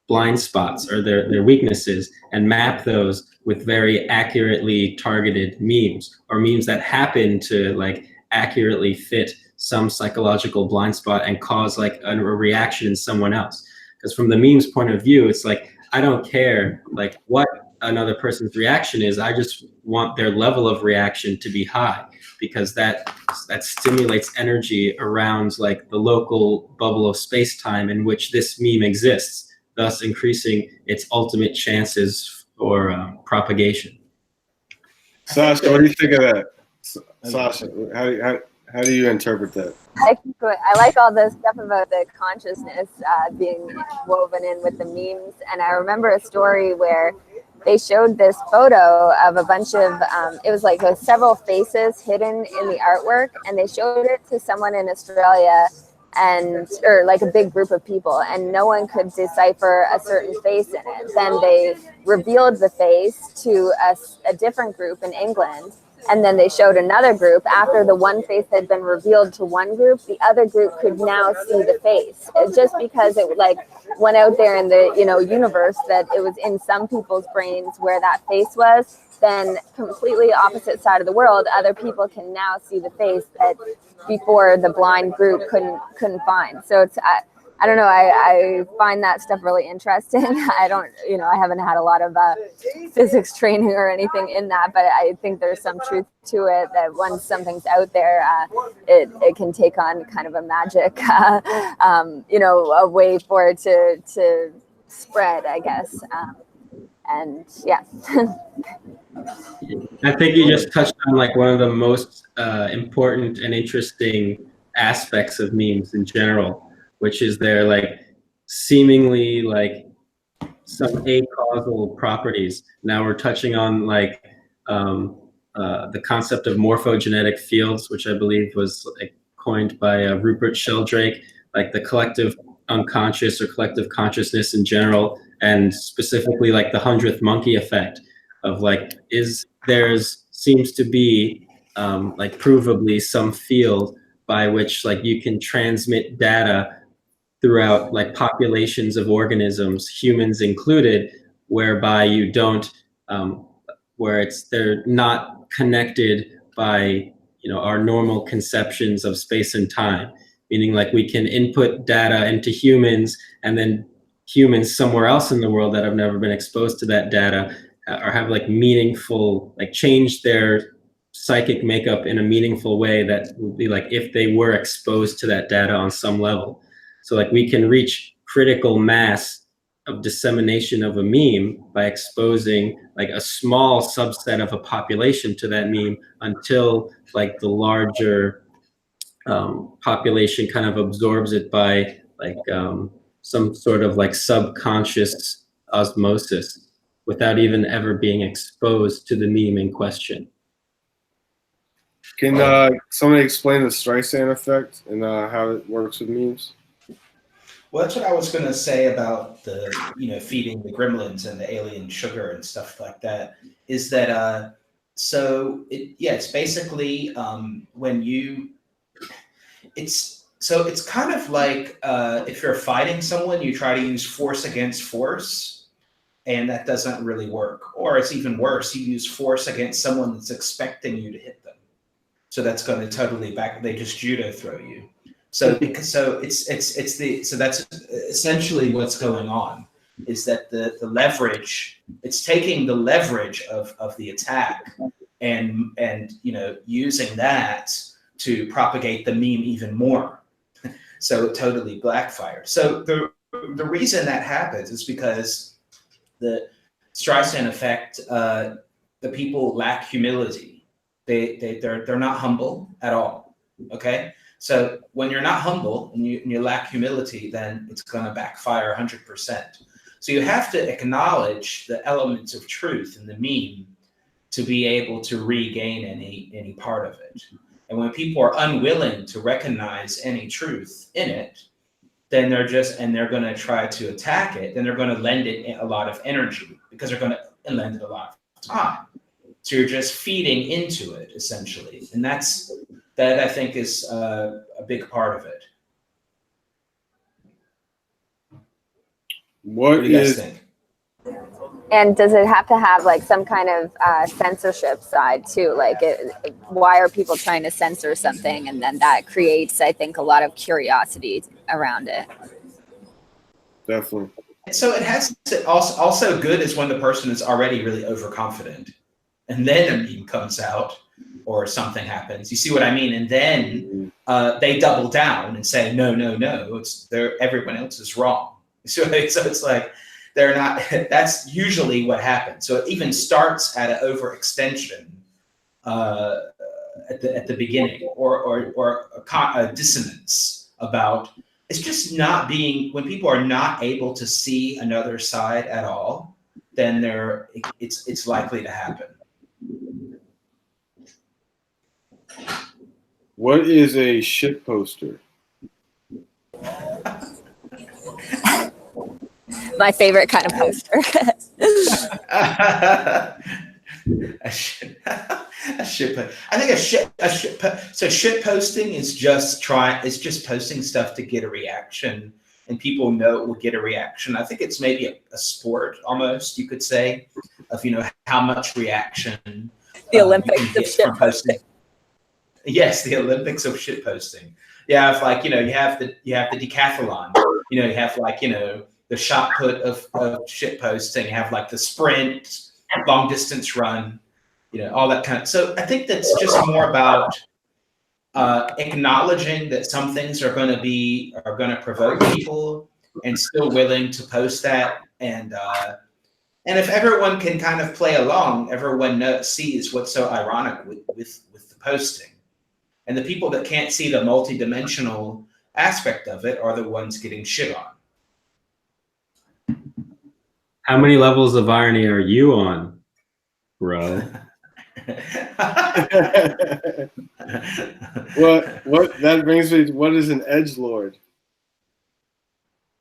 blind spots or their weaknesses and map those with very accurately targeted memes, or memes that happen to like accurately fit some psychological blind spot and cause like a reaction in someone else. Because from the meme's point of view, it's like, I don't care like what another person's reaction is, I just want their level of reaction to be high, because that stimulates energy around like the local bubble of space-time in which this meme exists, thus increasing its ultimate chances for propagation. Sasha, what do you think of that? Sasha, how do you interpret that? I like all the stuff about the consciousness being woven in with the memes. And I remember a story where they showed this photo of a bunch of, it was like several faces hidden in the artwork. And they showed it to someone in Australia, or like a big group of people, and no one could decipher a certain face in it. Then they revealed the face to a different group in England, and then they showed another group. After the one face had been revealed to one group, the other group could now see the face. It's just because it like went out there in the universe that it was in some people's brains where that face was. Then completely opposite side of the world, other people can now see the face that before the blind group couldn't find. So it's I don't know, I find that stuff really interesting. I haven't had a lot of physics training or anything in that, but I think there's some truth to it that once something's out there, it can take on kind of a magic, a way for it to spread, I guess. And yeah. I think you just touched on like one of the most important and interesting aspects of memes in general, which is their like seemingly like some acausal properties. Now we're touching on like the concept of morphogenetic fields, which I believe was like coined by Rupert Sheldrake, like the collective unconscious or collective consciousness in general, and specifically like the 100th monkey effect of like, seems to be like provably some field by which like you can transmit data throughout like populations of organisms, humans included, whereby you don't, they're not connected by our normal conceptions of space and time. Meaning like we can input data into humans, and then humans somewhere else in the world that have never been exposed to that data or have like meaningful, like change their psychic makeup in a meaningful way that would be like if they were exposed to that data on some level. So like we can reach critical mass of dissemination of a meme by exposing like a small subset of a population to that meme until like the larger population kind of absorbs it by like some sort of like subconscious osmosis without even ever being exposed to the meme in question. Can somebody explain the Streisand effect and how it works with memes? Well, that's what I was going to say about the, feeding the gremlins and the alien sugar and stuff like that, is that, it's basically when you, it's kind of like if you're fighting someone, you try to use force against force, and that doesn't really work. Or it's even worse, you use force against someone that's expecting you to hit them. So that's going to totally they just judo throw you. So that's essentially what's going on, is that the leverage, it's taking the leverage of the attack and using that to propagate the meme even more. So it totally backfired. So the reason that happens is because the Streisand effect, the people lack humility. They're not humble at all. Okay. So when you're not humble and you lack humility, then it's going to backfire 100%. So you have to acknowledge the elements of truth in the meme to be able to regain any part of it. And when people are unwilling to recognize any truth in it, then they're going to try to attack it. Then they're going to lend it a lot of energy because they're going to lend it a lot of time. So you're just feeding into it essentially, and that I think is a big part of it. What do you guys is think? And does it have to have like some kind of censorship side too? Like, why are people trying to censor something? And then that creates, I think, a lot of curiosity around it. definitely? So it has to also good is when the person is already really overconfident, and then a meme comes out or something happens. You see what I mean? And then they double down and say, no, everyone else is wrong. So it's like they're not. That's usually what happens. So it even starts at an overextension at the beginning, or a dissonance about. It's just not being, when people are not able to see another side at all, then it's likely to happen. What is a shit poster? My favorite kind of poster. So shit posting is just posting stuff to get a reaction, and people know it will get a reaction. I think it's maybe a sport almost, you could say, of how much reaction The Olympics of shit posting. Yes, the Olympics of shit posting. Yeah, if like you have the decathlon. You have like the shot put of shit posting. You have like the sprint, long distance run. All that kind of. So I think that's just more about acknowledging that some things are going to provoke people, and still willing to post that. And if everyone can kind of play along, everyone sees what's so ironic with the posting. And the people that can't see the multidimensional aspect of it are the ones getting shit on. How many levels of irony are you on, bro? What that brings me to, what is an edgelord?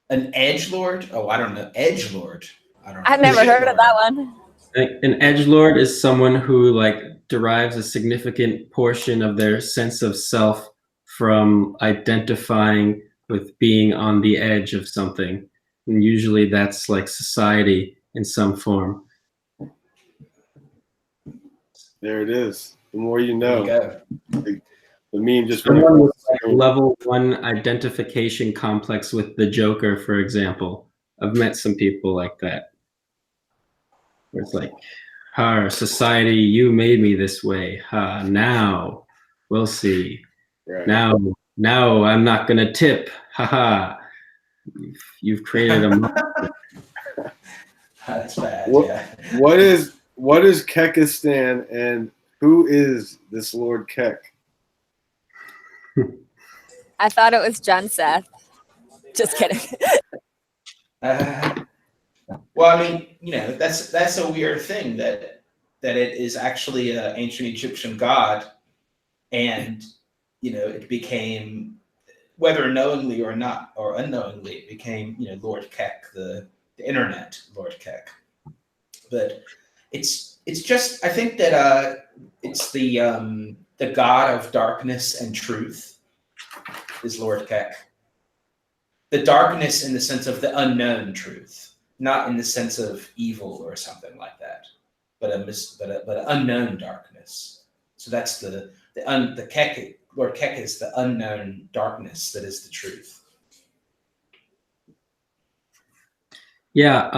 An edgelord? Oh, I don't know. Edgelord. I don't know. I've never heard of that one. An edgelord is someone who derives a significant portion of their sense of self from identifying with being on the edge of something. And usually that's like society in some form. There it is. The more you know. There you go. The meme just Someone with level 1 identification complex with the Joker, for example. I've met some people like that. Where it's like, society, you made me this way. Now we'll see. Right. Now I'm not gonna tip. You've created a monster. That's bad. Yeah. What is Kekistan, and who is this Lord Kek? I thought it was John Seth. Just kidding. Well, I mean, that's a weird thing that it is actually an ancient Egyptian god, and it became, whether knowingly or not or unknowingly, it became Lord Kek, the internet Lord Kek. But it's just, I think that it's the god of darkness and truth is Lord Kek. The darkness in the sense of the unknown truth, not in the sense of evil or something like that, but an unknown darkness. So that's the Kek. Lord Kek is the unknown darkness that is the truth. Yeah.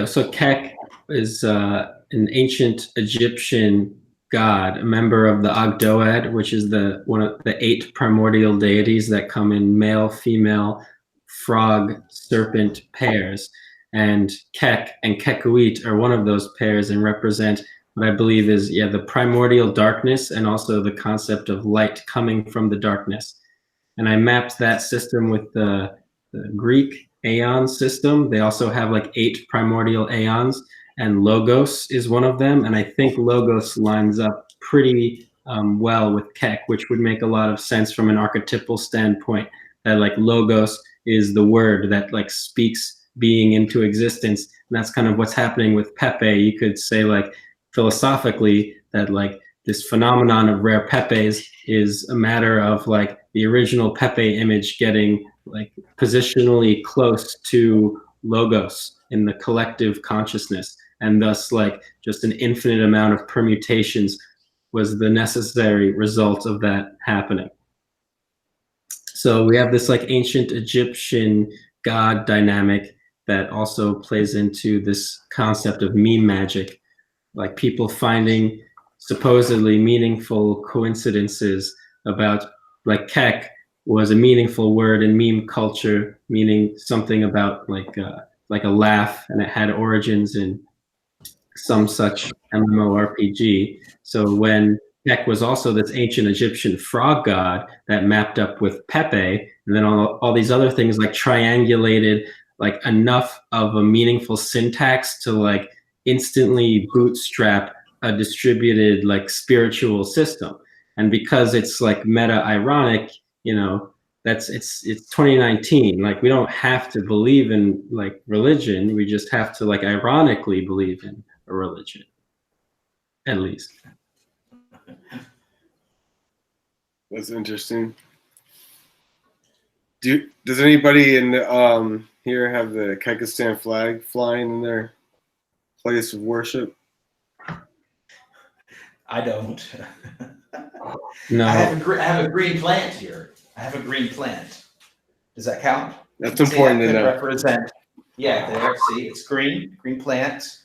So Kek is an ancient Egyptian god, a member of the Ogdoad, which is one of the 8 primordial deities that come in male, female, frog, serpent pairs. And Kek and Kekuit are one of those pairs and represent what I believe is the primordial darkness, and also the concept of light coming from the darkness. And I mapped that system with the Greek aeon system. They also have 8 primordial aeons, and logos is one of them. And I think logos lines up pretty well with Keck, which would make a lot of sense from an archetypal standpoint, that like logos is the word that like speaks being into existence. And that's kind of what's happening with Pepe. You could say like philosophically that like this phenomenon of rare pepes is a matter of like the original Pepe image getting like positionally close to logos in the collective consciousness, and thus like just an infinite amount of permutations was the necessary result of that happening. So we have this like ancient Egyptian god dynamic that also plays into this concept of meme magic, like people finding supposedly meaningful coincidences about, like Keck was a meaningful word in meme culture, meaning something about like a laugh, and it had origins in some such MMORPG. So when Keck was also this ancient Egyptian frog god that mapped up with Pepe, and then all these other things like triangulated like enough of a meaningful syntax to like instantly bootstrap a distributed like spiritual system. And because it's like meta ironic, you know, it's 2019. Like we don't have to believe in like religion. We just have to like ironically believe in a religion, at least. That's interesting. Does anybody in here have the Kyrgyzstan flag flying in their place of worship? I don't. No. I have a green plant here. I have a green plant. Does that count? That's important to know. Represent. Yeah, there. See, it's green plant.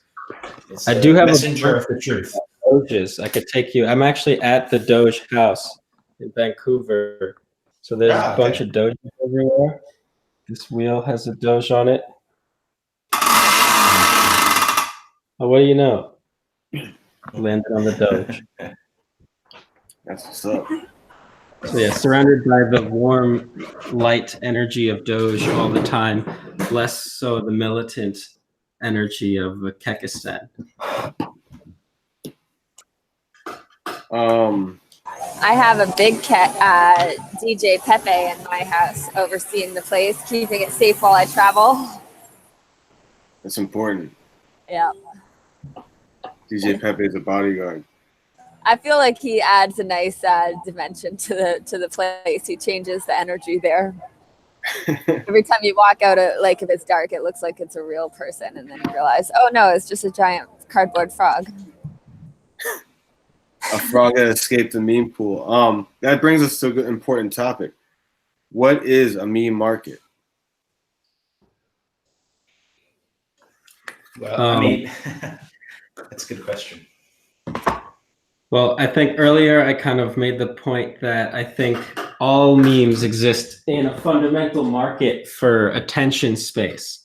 It's I do have messenger of the truth. Doges. I could take you. I'm actually at the Doge house in Vancouver. So there's a bunch of Doges everywhere. This wheel has a Doge on it. Oh, what do you know? Landed on the Doge. That's what's up. So yeah, surrounded by the warm, light energy of Doge all the time, less so the militant energy of Kyrgyzstan. I have a big DJ Pepe in my house, overseeing the place, keeping it safe while I travel. That's important. Yeah. DJ Pepe is a bodyguard. I feel like he adds a nice dimension to the place. He changes the energy there. Every time you walk out, like if it's dark, it looks like it's a real person, and then you realize, oh no, it's just a giant cardboard frog. A frog that escaped the meme pool. That brings us to an important topic. What is a meme market? Well, I mean, that's a good question. Well, I think earlier I kind of made the point that I think all memes exist in a fundamental market for attention space.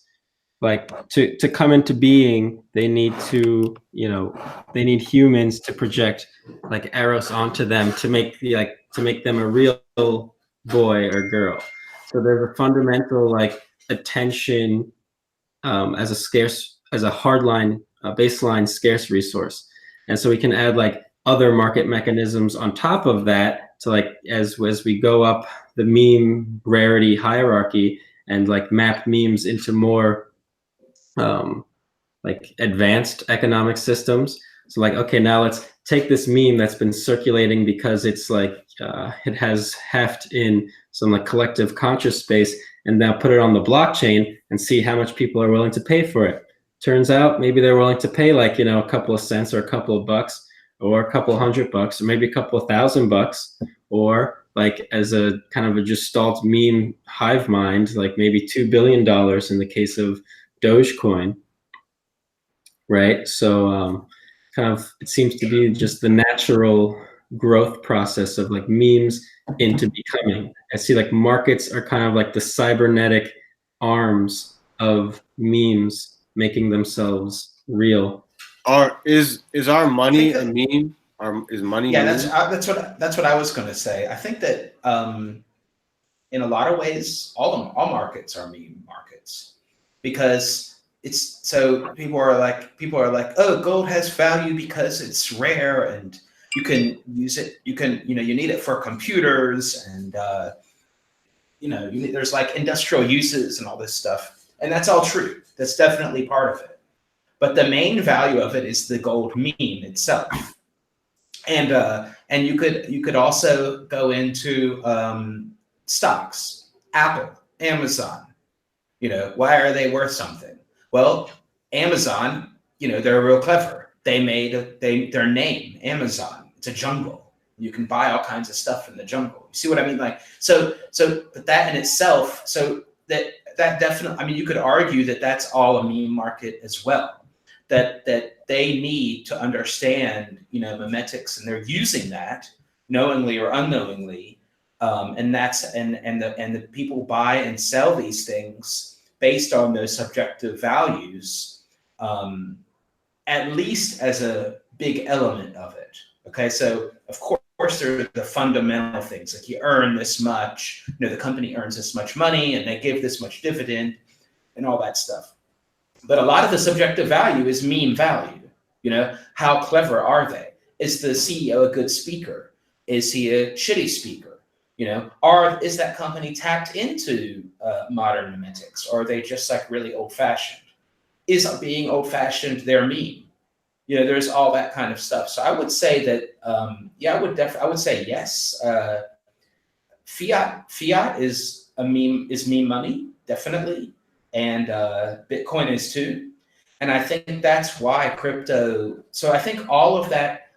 Like to come into being, they need to, they need humans to project like Eros onto them to make them a real boy or girl. So there's a fundamental like attention as a hardline baseline scarce resource, and so we can add like other market mechanisms on top of that to like as we go up the meme rarity hierarchy and like map memes into more like advanced economic systems. So like, okay, now let's take this meme that's been circulating because it's like it has heft in some like collective conscious space, and now put it on the blockchain and see how much people are willing to pay for it. Turns out maybe they're willing to pay like, a couple of cents or a couple of bucks or a couple $100 or maybe a couple of $1,000, or like as a kind of a gestalt meme hive mind, like maybe $2 billion in the case of Dogecoin, right? So kind of it seems to be just the natural growth process of like memes into becoming. I see like markets are kind of like the cybernetic arms of memes making themselves real. Is our money a meme? Is money? Yeah, a that's what I was going to say. I think that in a lot of ways, all markets are meme markets, because it's so people are like, oh, gold has value because it's rare and you can use it. You can, you need it for computers and, there's like industrial uses and all this stuff. And that's all true. That's definitely part of it. But the main value of it is the gold meme itself. And you could also go into stocks, Apple, Amazon. Why are they worth something? Well, Amazon, they're real clever. They made their name, Amazon. It's a jungle. You can buy all kinds of stuff in the jungle. You see what I mean? Like, but that in itself, so that definitely, I mean, you could argue that that's all a meme market as well. That they need to understand, memetics, and they're using that knowingly or unknowingly, and the people buy and sell these things based on those subjective values, at least as a big element of it. Okay, so of course there are the fundamental things, like you earn this much, the company earns this much money, and they give this much dividend, and all that stuff. But a lot of the subjective value is meme value. How clever are they? Is the CEO a good speaker? Is he a shitty speaker? Is that company tapped into modern memetics, or are they just like really old-fashioned? Is being old-fashioned their meme? There's all that kind of stuff. So I would say that, I would say yes. Fiat is meme money, definitely. And Bitcoin is too. And I think that's why crypto, so I think all of that,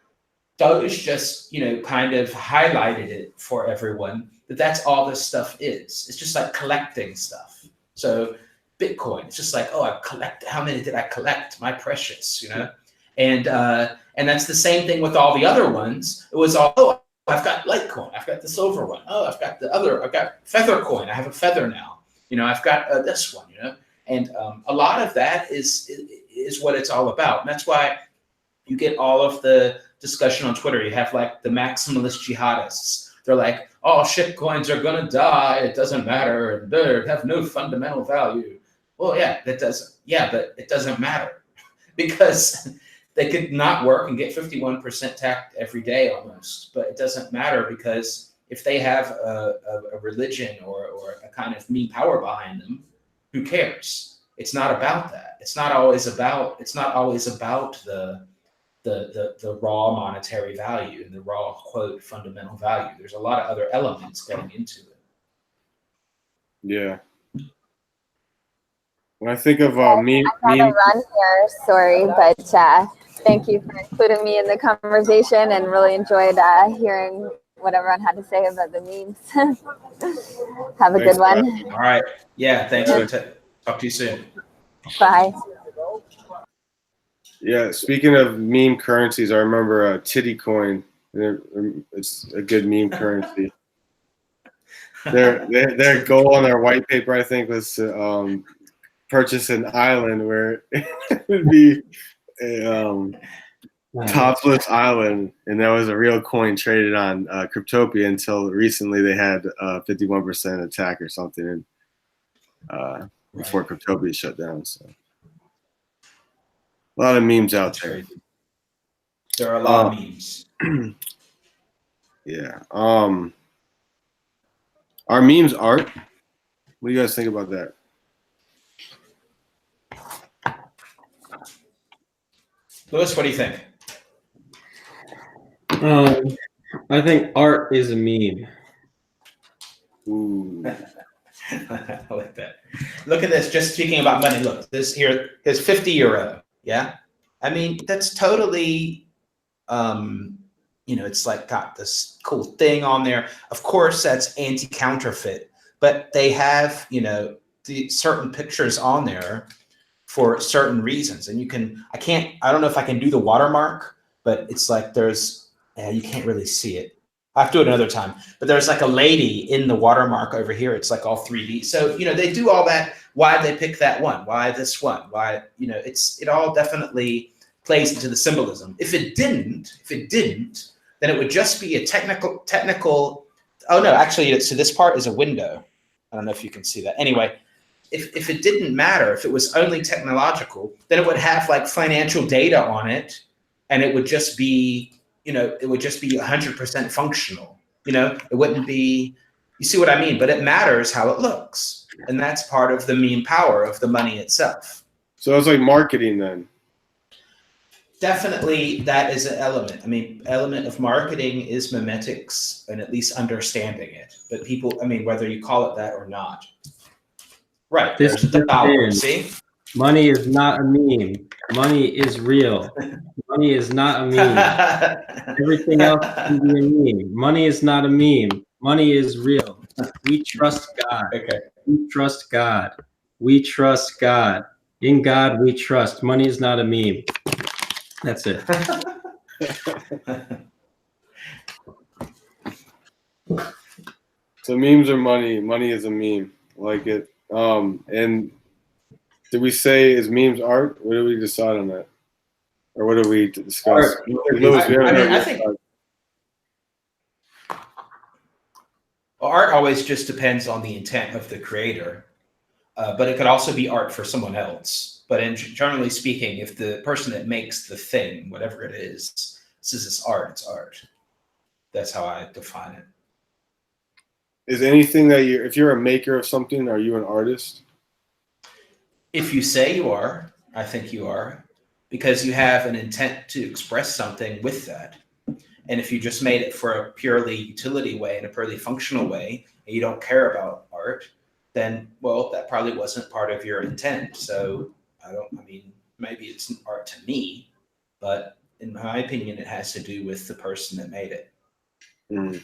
Doge just, kind of highlighted it for everyone, that's all this stuff is. It's just like collecting stuff. So Bitcoin, it's just like, oh, how many did I collect? My precious, And that's the same thing with all the other ones. It was all, oh, I've got Litecoin, I've got the silver one. Oh, I've got Feather coin. I have a Feather now. I've got this one, and a lot of that is what it's all about. And that's why you get all of the discussion on Twitter. You have like the maximalist jihadists. They're like, oh, shit coins are going to die. It doesn't matter. And they have no fundamental value. Well, yeah, but it doesn't matter because they could not work and get 51% taxed every day almost. But it doesn't matter because if they have a religion or a kind of meme power behind them, who cares? It's not about that. It's not always about the raw monetary value and the raw quote fundamental value. There's a lot of other elements going into it. Yeah. When I think of meme, I gotta run here. Sorry, but thank you for including me in the conversation, and really enjoyed hearing what everyone had to say about the memes. Have a good one. All right. Yeah, thanks. Talk to you soon. Bye. Yeah, speaking of meme currencies, I remember Titty Coin. It's a good meme currency. Their goal on their white paper, I think, was to purchase an island where it would be a topless island, and that was a real coin traded on Cryptopia until recently they had 51% attack or something, and before Cryptopia shut down. So a lot of memes out there. There are a lot of memes. Yeah. Are memes art? What do you guys think about that? Louis, what do you think? I think art is a meme. Ooh. I like that. Look at this. Just speaking about money. Look, this here is 50 euro. Yeah. I mean, that's totally, it's like got this cool thing on there. Of course, that's anti-counterfeit, but they have, the certain pictures on there for certain reasons. And I don't know if I can do the watermark, but it's like you can't really see it. I have to do it another time, but there's like a lady in the watermark over here. It's like all 3D. So, they do all that. Why they pick that one? Why this one? Why, it all definitely plays into the symbolism. If it didn't, then it would just be a technical, oh no, actually, so this part is a window. I don't know if you can see that. Anyway, if it didn't matter, if it was only technological, then it would have like financial data on it, and it would just be, it would just be 100% functional. It wouldn't be. You see what I mean? But it matters how it looks, and that's part of the meme power of the money itself. So it's like marketing then. Definitely, that is an element. I mean, element of marketing is memetics and at least understanding it. But people, whether you call it that or not. Right, This there's the dollar, see? Money is not a meme. Money is real. Money is not a meme. Everything else can be a meme. Money is not a meme. Money is real. We trust God. Okay. We trust God. We trust God. In God we trust. Money is not a meme. That's it. So memes are money. Money is a meme. I like it. And did we say is memes art? What did we decide on that? Or what did we discuss? Lewis, I think art always just depends on the intent of the creator, but it could also be art for someone else. But generally speaking, if the person that makes the thing, whatever it is, says it's art, it's art. That's how I define it. Is anything that if you're a maker of something, are you an artist? If you say you are, I think you are, because you have an intent to express something with that. And if you just made it for a purely utility way and a purely functional way, and you don't care about art, then, well, that probably wasn't part of your intent. So maybe it's art to me, but in my opinion, it has to do with the person that made it. Mm.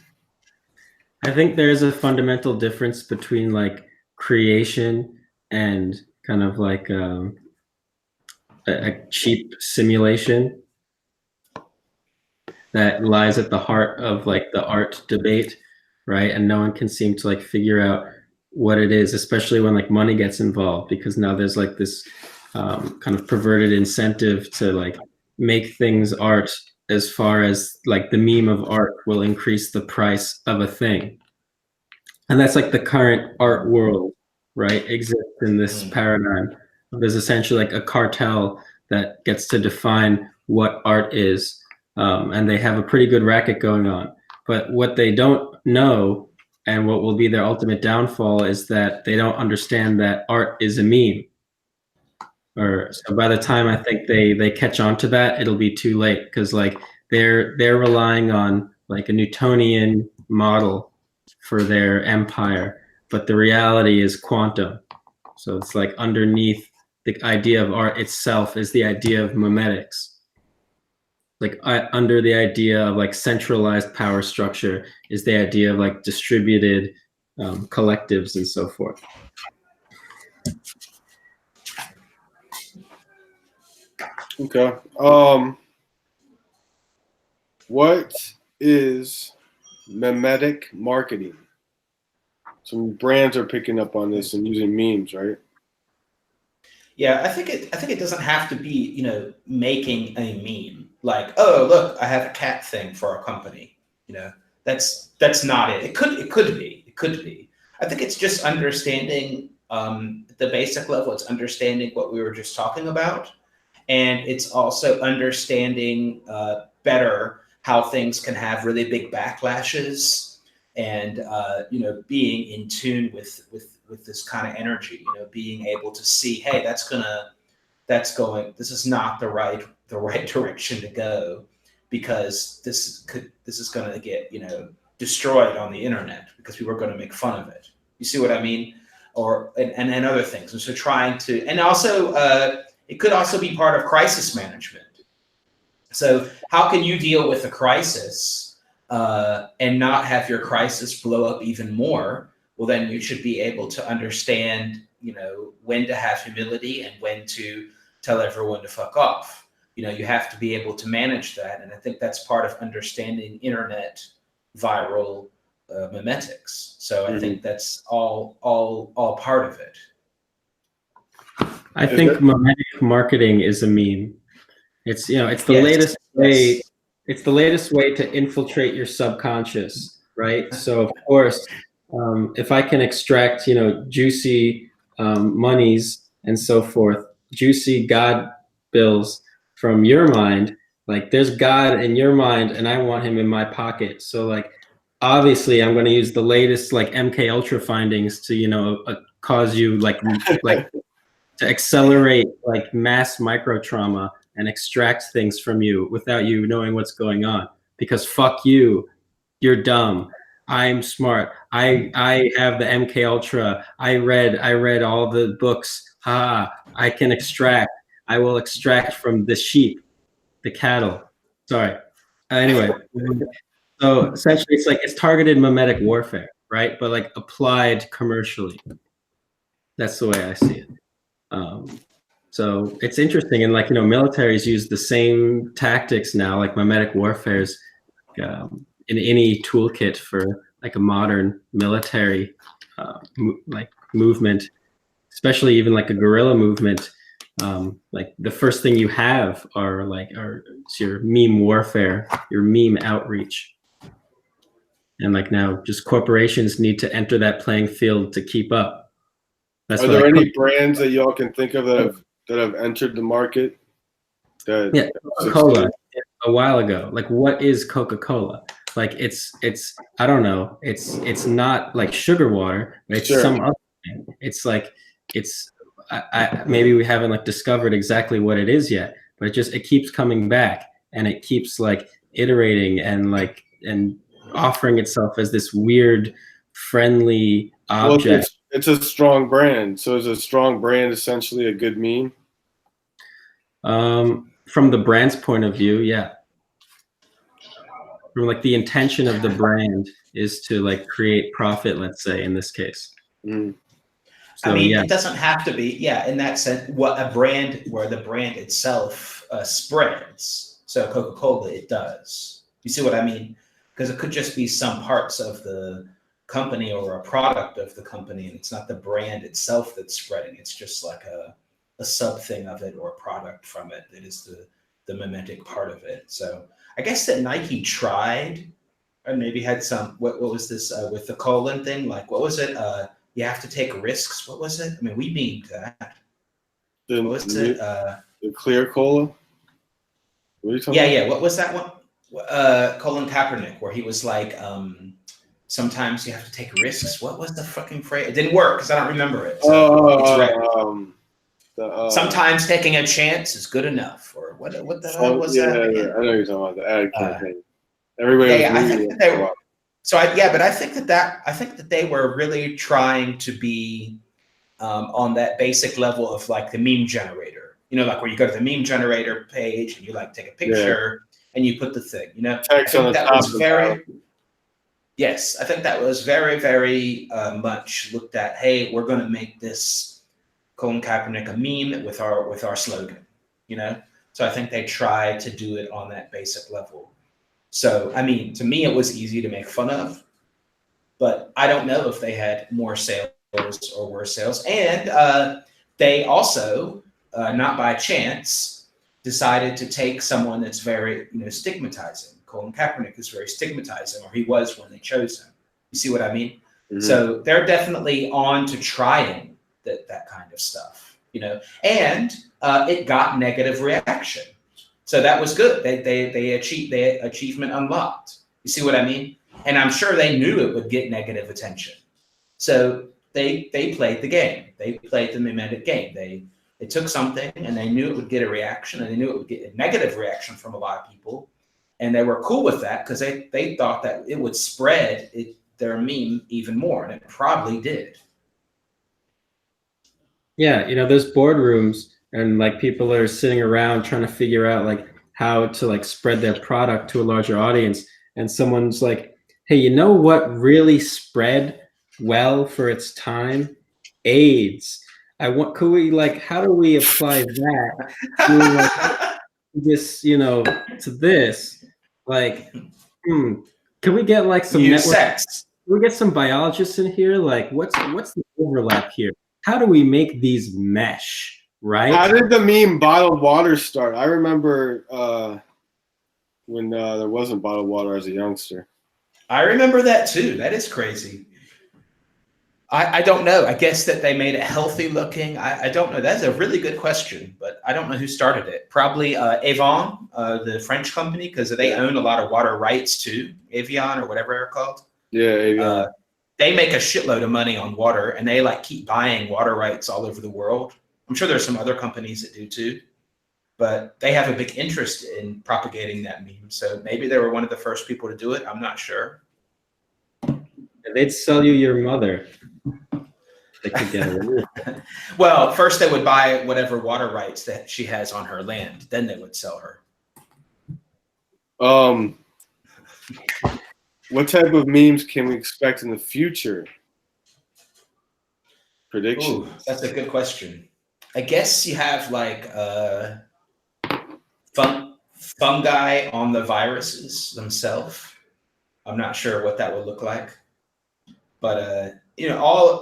I think there's a fundamental difference between like creation and kind of like a cheap simulation that lies at the heart of like the art debate, right? And no one can seem to like figure out what it is, especially when like money gets involved, because now there's like this kind of perverted incentive to like make things art, as far as like the meme of art will increase the price of a thing. And that's like the current art world, right? Exists in this paradigm. There's essentially like a cartel that gets to define what art is. And they have a pretty good racket going on. But what they don't know, and what will be their ultimate downfall, is that they don't understand that art is a meme. So by the time I think they catch on to that, it'll be too late, because like they're relying on like a Newtonian model for their empire, but the reality is quantum. So it's like underneath the idea of art itself is the idea of memetics. Like under the idea of like centralized power structure is the idea of like distributed collectives and so forth. Okay. What is memetic marketing? Some brands are picking up on this and using memes, right? Yeah, I think it doesn't have to be, making a meme. Like, oh, look, I have a cat thing for our company. That's not it. It could be. I think it's just understanding at the basic level. It's understanding what we were just talking about. And it's also understanding better how things can have really big backlashes, and being in tune with this kind of energy. Being able to see, hey, this is not the right direction to go, because this is going to get destroyed on the internet because people are going to make fun of it. You see what I mean? And other things. And so trying to, and also it could also be part of crisis management. So how can you deal with a crisis and not have your crisis blow up even more? Well, then you should be able to understand, when to have humility and when to tell everyone to fuck off. You have to be able to manage that. And I think that's part of understanding internet viral memetics. So I think that's all part of it. I think memetic marketing is a meme. It's it's the latest way. It's the latest way to infiltrate your subconscious, right? So of course, if I can extract juicy monies and so forth, juicy God bills from your mind. Like there's God in your mind, and I want him in my pocket. So like, obviously, I'm going to use the latest like MK Ultra findings to cause you like to accelerate like mass micro trauma and extract things from you without you knowing what's going on. Because fuck you, you're dumb. I'm smart. I have the MK Ultra. I read all the books. I can extract. I will extract from the sheep, the cattle. Sorry. Anyway, so essentially, it's targeted mimetic warfare, right? But like applied commercially. That's the way I see it. So it's interesting, and militaries use the same tactics now, like mimetic warfare's in any toolkit for like a modern military movement, especially even like a guerrilla movement. Like the first thing you have are your meme warfare, your meme outreach. And like now just corporations need to enter that playing field to keep up. Are there any brands that y'all can think of that have entered the market? Yeah, Coca-Cola a while ago. Like what is Coca-Cola? Like it's I don't know. It's not like sugar water. It's some other thing. It's like I maybe we haven't like discovered exactly what it is yet, but it keeps coming back, and it keeps like iterating and offering itself as this weird friendly object. Well, it's a strong brand. So is a strong brand essentially a good meme? From the brand's point of view, yeah. From like the intention of the brand is to like create profit, let's say in this case. Mm. So, I mean, it doesn't have to be, in that sense, where the brand itself spreads. So Coca-Cola, it does. You see what I mean? Because it could just be some parts of the company or a product of the company, and it's not the brand itself that's spreading. It's just like a sub thing of it or a product from it that is the mimetic part of it. So I guess that Nike tried, or maybe had some, what was this with the colon thing? Like, what was it? You have to take risks. What was it? I mean, we memed that. What was it? The clear cola? What are you talking about? Yeah. What was that one? Colin Kaepernick, where he was like, sometimes you have to take risks. What was the fucking phrase? It didn't work because I don't remember it. So sometimes taking a chance is good enough. Or what the hell was that again? I know you're talking about the ad campaign. Everybody was I think that they were. But I think that they were really trying to be on that basic level of like the meme generator. Like where you go to the meme generator page and you like take a picture and you put the thing. Text on the top. Yes, I think that was very, very much looked at. Hey, we're going to make this Colin Kaepernick a meme with our slogan. So I think they tried to do it on that basic level. So, I mean, to me, it was easy to make fun of, but I don't know if they had more sales or worse sales. And they also, not by chance, decided to take someone that's very, stigmatizing. Colin Kaepernick is very stigmatizing, or he was when they chose him. You see what I mean? Mm-hmm. So they're definitely on to trying that kind of stuff, and it got negative reaction. So that was good. They achieved their achievement unlocked. You see what I mean? And I'm sure they knew it would get negative attention. So they played the game. They played the mimetic game. They took something and they knew it would get a reaction, and they knew it would get a negative reaction from a lot of people. And they were cool with that because they thought that it would spread their meme even more, and it probably did. Yeah, there's boardrooms and like people are sitting around trying to figure out like how to like spread their product to a larger audience, and someone's like, hey, you know what really spread well for its time? AIDS. How do we apply that to this, to this? Like, can we get like some network? Sex. Can we get some biologists in here? Like, what's the overlap here? How do we make these mesh, right? How did the meme bottled water start? I remember when there wasn't bottled water as a youngster. I remember that too. That is crazy. I don't know. I guess that they made it healthy looking. I don't know. That's a really good question, but I don't know who started it. Probably Avon, the French company, because they own a lot of water rights too. Evian or whatever they're called. Yeah. They make a shitload of money on water, and they like keep buying water rights all over the world. I'm sure there's some other companies that do too, but they have a big interest in propagating that meme. So maybe they were one of the first people to do it. I'm not sure. They'd sell you your mother. They could get away. Well, first they would buy whatever water rights that she has on her land. Then they would sell her. What type of memes can we expect in the future? Prediction. Ooh, that's a good question. I guess you have like fungi on the viruses themselves. I'm not sure what that would look like, but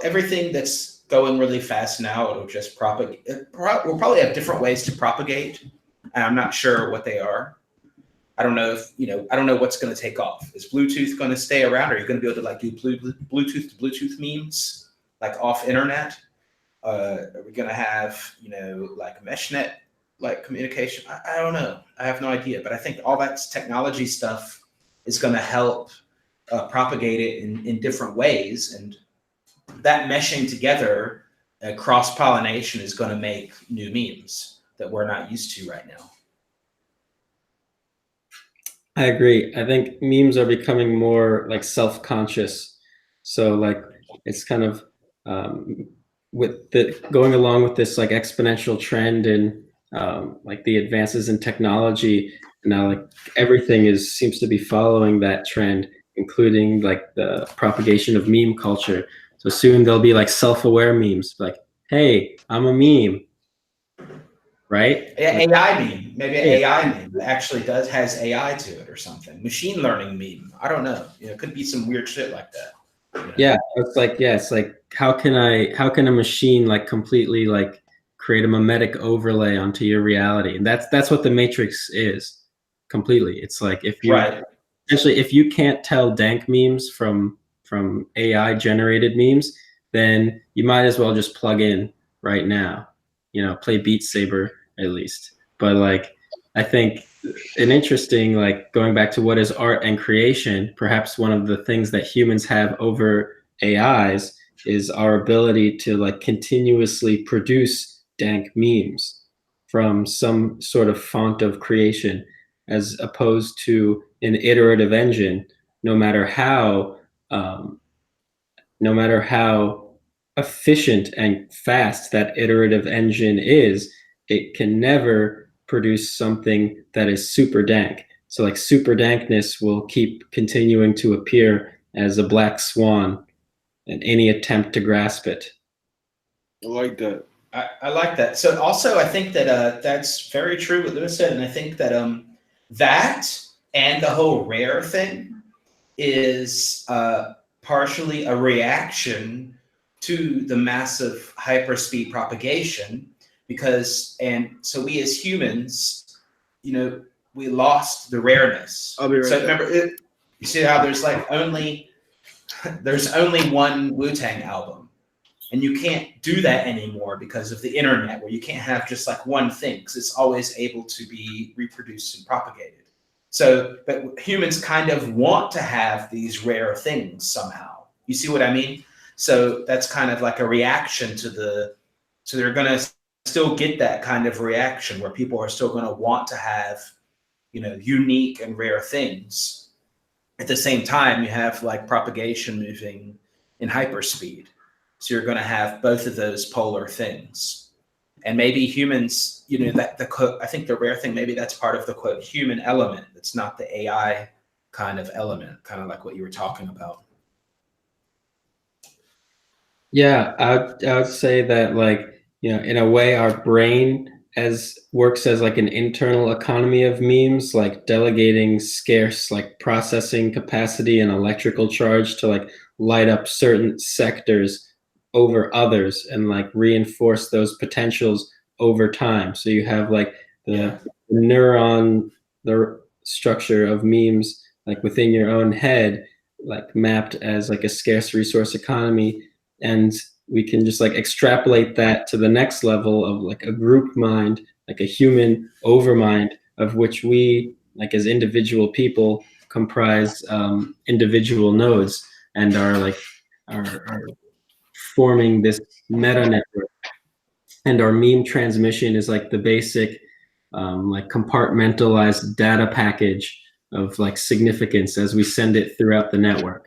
everything that's going really fast now, it'll just propagate. We'll probably have different ways to propagate, and I'm not sure what they are. I don't know if I don't know what's going to take off. Is Bluetooth going to stay around? Are you going to be able to like do Bluetooth to Bluetooth memes like off internet? Are we going to have like meshnet like communication? I don't know. I have no idea. But I think all that technology stuff is going to help propagate it in different ways, and that meshing together, cross-pollination is going to make new memes that we're not used to right now. I agree. I think memes are becoming more like self-conscious. So like it's kind of with the going along with this like exponential trend and like the advances in technology. Now like everything seems to be following that trend, including like the propagation of meme culture. So soon there'll be like self-aware memes, like, hey, I'm a meme. Right? AI meme, maybe an AI meme that actually has AI to it or something. Machine learning meme. I don't know. It could be some weird shit like that. Yeah, it's like how can a machine like completely like create a memetic overlay onto your reality? And that's what the Matrix is completely. It's like if you essentially if you can't tell dank memes from AI generated memes, then you might as well just plug in right now. Play Beat Saber at least. But like, I think an interesting, like going back to what is art and creation, perhaps one of the things that humans have over AIs is our ability to like continuously produce dank memes from some sort of font of creation, as opposed to an iterative engine. No matter how efficient and fast that iterative engine is, it can never produce something that is super dank. So like super dankness will keep continuing to appear as a black swan in any attempt to grasp it. I like that. I like that. So also I think that that's very true what Lewis said, and I think that that and the whole rare thing is partially a reaction to the massive hyperspeed propagation, so we as humans, we lost the rareness. I'll be right So back. remember, you see how there's only one Wu-Tang album, and you can't do that anymore because of the internet, where you can't have just like one thing because it's always able to be reproduced and propagated. So, but humans kind of want to have these rare things somehow. You see what I mean? So that's kind of like a reaction to so they're going to still get that kind of reaction where people are still going to want to have, unique and rare things. At the same time, you have like propagation moving in hyperspeed. So you're going to have both of those polar things. And maybe humans, I think the rare thing, maybe that's part of the quote human element. It's not the AI kind of element, kind of like what you were talking about. Yeah, I would say that like, in a way our brain works as like an internal economy of memes, like delegating scarce like processing capacity and electrical charge to like light up certain sectors over others and like reinforce those potentials over time. So you have like the structure of memes like within your own head, like mapped as like a scarce resource economy and we can just like extrapolate that to the next level of like a group mind, like a human overmind, of which we, like as individual people, comprise individual nodes and are forming this meta network. And our meme transmission is like the basic like compartmentalized data package of like significance as we send it throughout the network.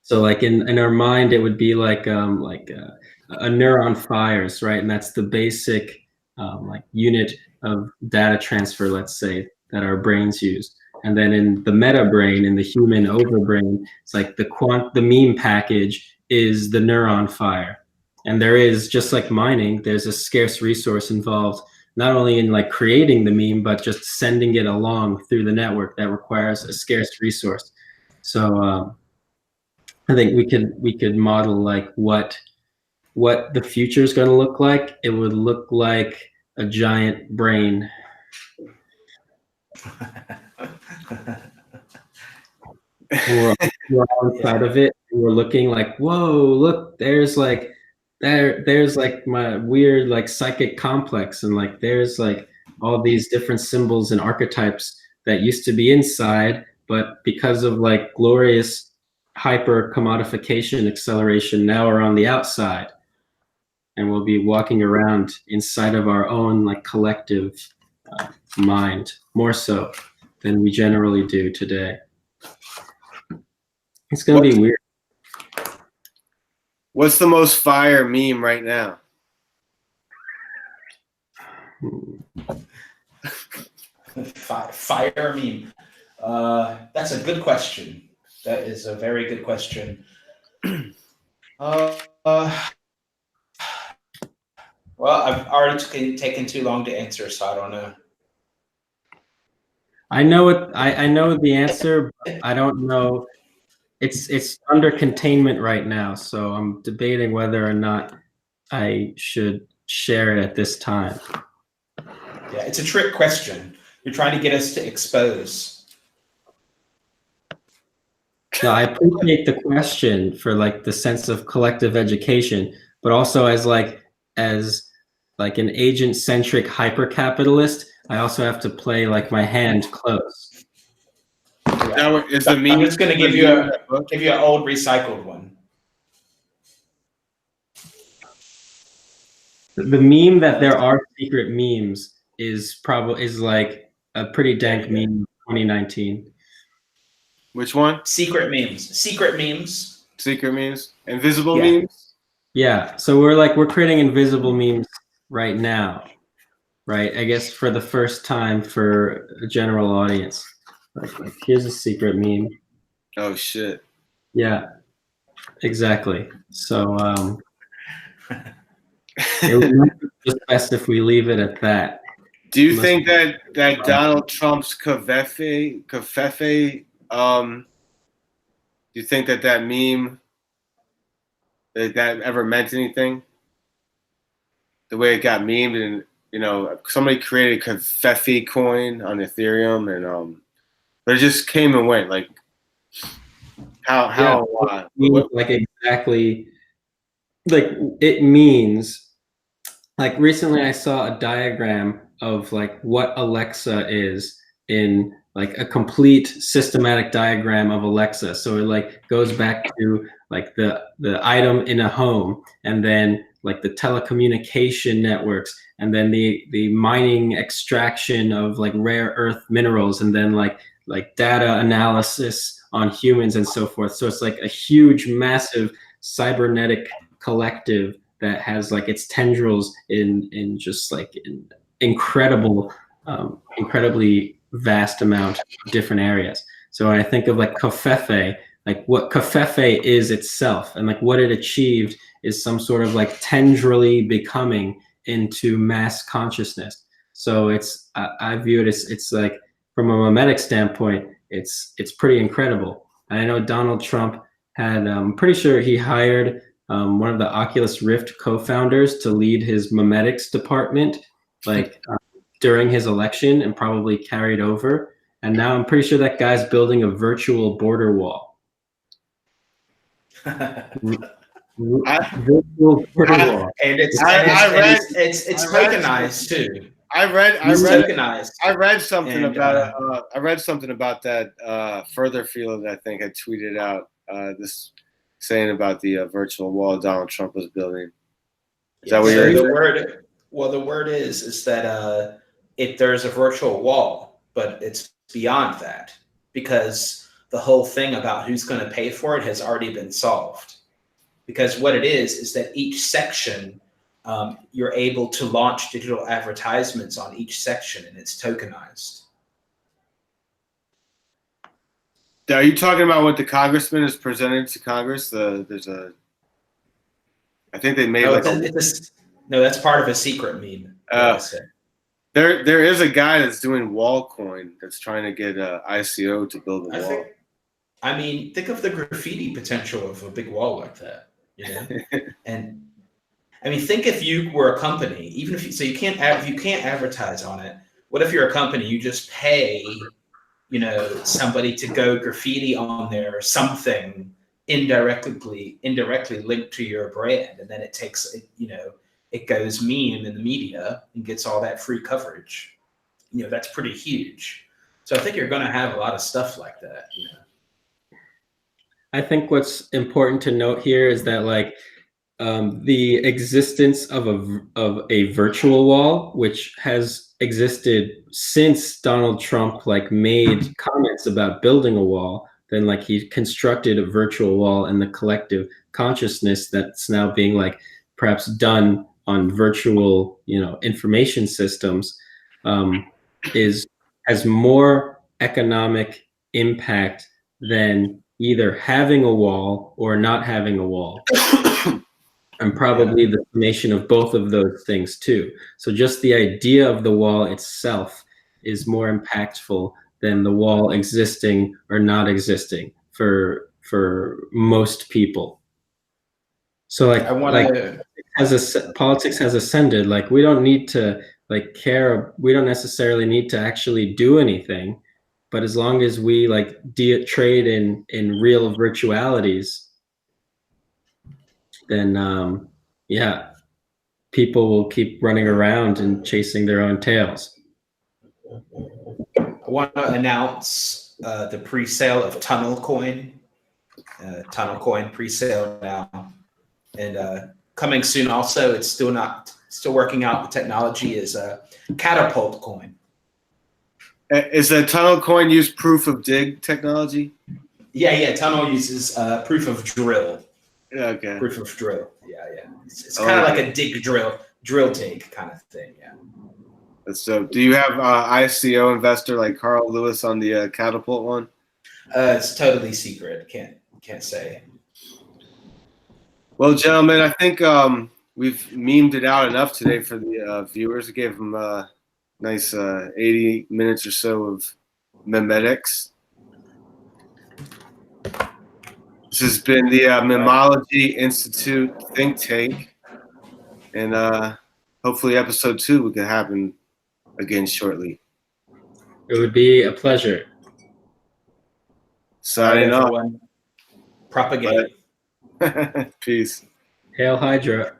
So like in our mind, it would be like a neuron fires, right? And that's the basic like unit of data transfer, let's say, that our brains use. And then in the meta brain, in the human overbrain, it's like the meme package is the neuron fire. And there is, just like mining, there's a scarce resource involved, not only in like creating the meme, but just sending it along through the network that requires a scarce resource. So I think we could model like what the future is going to look like. It would look like a giant brain. we're all inside of it. We're looking like, whoa, look, there's like my weird like psychic complex, and like there's like all these different symbols and archetypes that used to be inside, but because of like glorious hyper commodification acceleration now are on the outside, and we'll be walking around inside of our own like collective mind, more so than we generally do today. It's gonna be weird. What's the most fire meme right now? Fire meme. That's a good question. That is a very good question. Well, I've already taken too long to answer, so I don't know. I know it. I know the answer, but I don't know. It's under containment right now, so I'm debating whether or not I should share it at this time. Yeah, it's a trick question. You're trying to get us to expose. No, I appreciate the question for like the sense of collective education, but also as an agent-centric hyper-capitalist, I also have to play like my hand close. Now, is the meme? I'm just going to give you an old recycled one. The meme that there are secret memes is like a pretty dank meme of 2019. Which one? Secret memes. Secret memes. Secret memes. Invisible Yeah. memes. Yeah. So we're creating invisible memes right now, right? I guess for the first time for a general audience. Like here's a secret meme. Oh shit. Yeah. Exactly. So it would be just best if we leave it at that. Do you think that Donald Trump's covfefe, do you think that meme that ever meant anything? The way it got memed, and you know, somebody created a covfefe coin on Ethereum, and but it just came and went. Like how like exactly, like it means, like recently I saw a diagram of like what Alexa is in like a complete systematic diagram of Alexa. So it like goes back to like the item in a home, and then like the telecommunication networks, and then the mining extraction of like rare earth minerals, and then like data analysis on humans and so forth. So it's like a huge, massive cybernetic collective that has like its tendrils in just like an incredibly vast amount of different areas. So when I think of like covfefe, like what covfefe is itself, and like what it achieved is some sort of like tendrily becoming into mass consciousness. So it's I view it as, it's like from a memetic standpoint, it's pretty incredible. And I know Donald Trump had, I'm pretty sure he hired one of the Oculus Rift co-founders to lead his memetics department, like during his election, and probably carried over. And now I'm pretty sure that guy's building a virtual border wall. Virtual Twitter wall. And it's I read tokenized too. I read It's tokenized. I read something And, about that further field. I think I tweeted out this saying about the virtual wall Donald Trump was building. Is that what So you're the word? Well, the word is that there's a virtual wall, but it's beyond that because the whole thing about who's going to pay for it has already been solved. Because what it is that each section, you're able to launch digital advertisements on each section, and it's tokenized. Are you talking about what the congressman has presented to Congress? I think they made No, like no, that's part of a secret meme. there is a guy that's doing wall coin that's trying to get ICO to build a wall. Think of the graffiti potential of a big wall like that, you know? And think if you were a company, even if you can't advertise on it. What if you're a company, you just pay, somebody to go graffiti on there or something indirectly linked to your brand, and then it takes it goes meme in the media and gets all that free coverage. That's pretty huge. So I think you're going to have a lot of stuff like that. I think what's important to note here is that the existence of a virtual wall, which has existed since Donald Trump made comments about building a wall, then he constructed a virtual wall, and the collective consciousness that's now being perhaps done on virtual information systems has more economic impact than either having a wall or not having a wall. And probably the summation of both of those things too. So just the idea of the wall itself is more impactful than the wall existing or not existing for most people. So politics has ascended, we don't need to care. We don't necessarily need to actually do anything, but as long as we trade in real virtualities, then people will keep running around and chasing their own tails. I want to announce the pre-sale of Tunnel Coin. Tunnel Coin pre-sale now, and coming soon. Also, it's still working out. The technology is a Catapult Coin. Is a Tunnel Coin use proof of dig technology? Yeah. Tunnel uses proof of drill. Okay. Proof of drill. Yeah. It's kind of like a dig drill take kind of thing. Yeah. So, do you have ICO investor like Carl Lewis on the Catapult one? It's totally secret. Can't say. Well, gentlemen, I think we've memed it out enough today for the viewers. We gave them a nice 80 minutes or so of memetics. This has been the Memeology Institute think tank, and hopefully episode 2 can happen again shortly. It would be a pleasure. Signing off. Propaganda. Peace. Hail Hydra.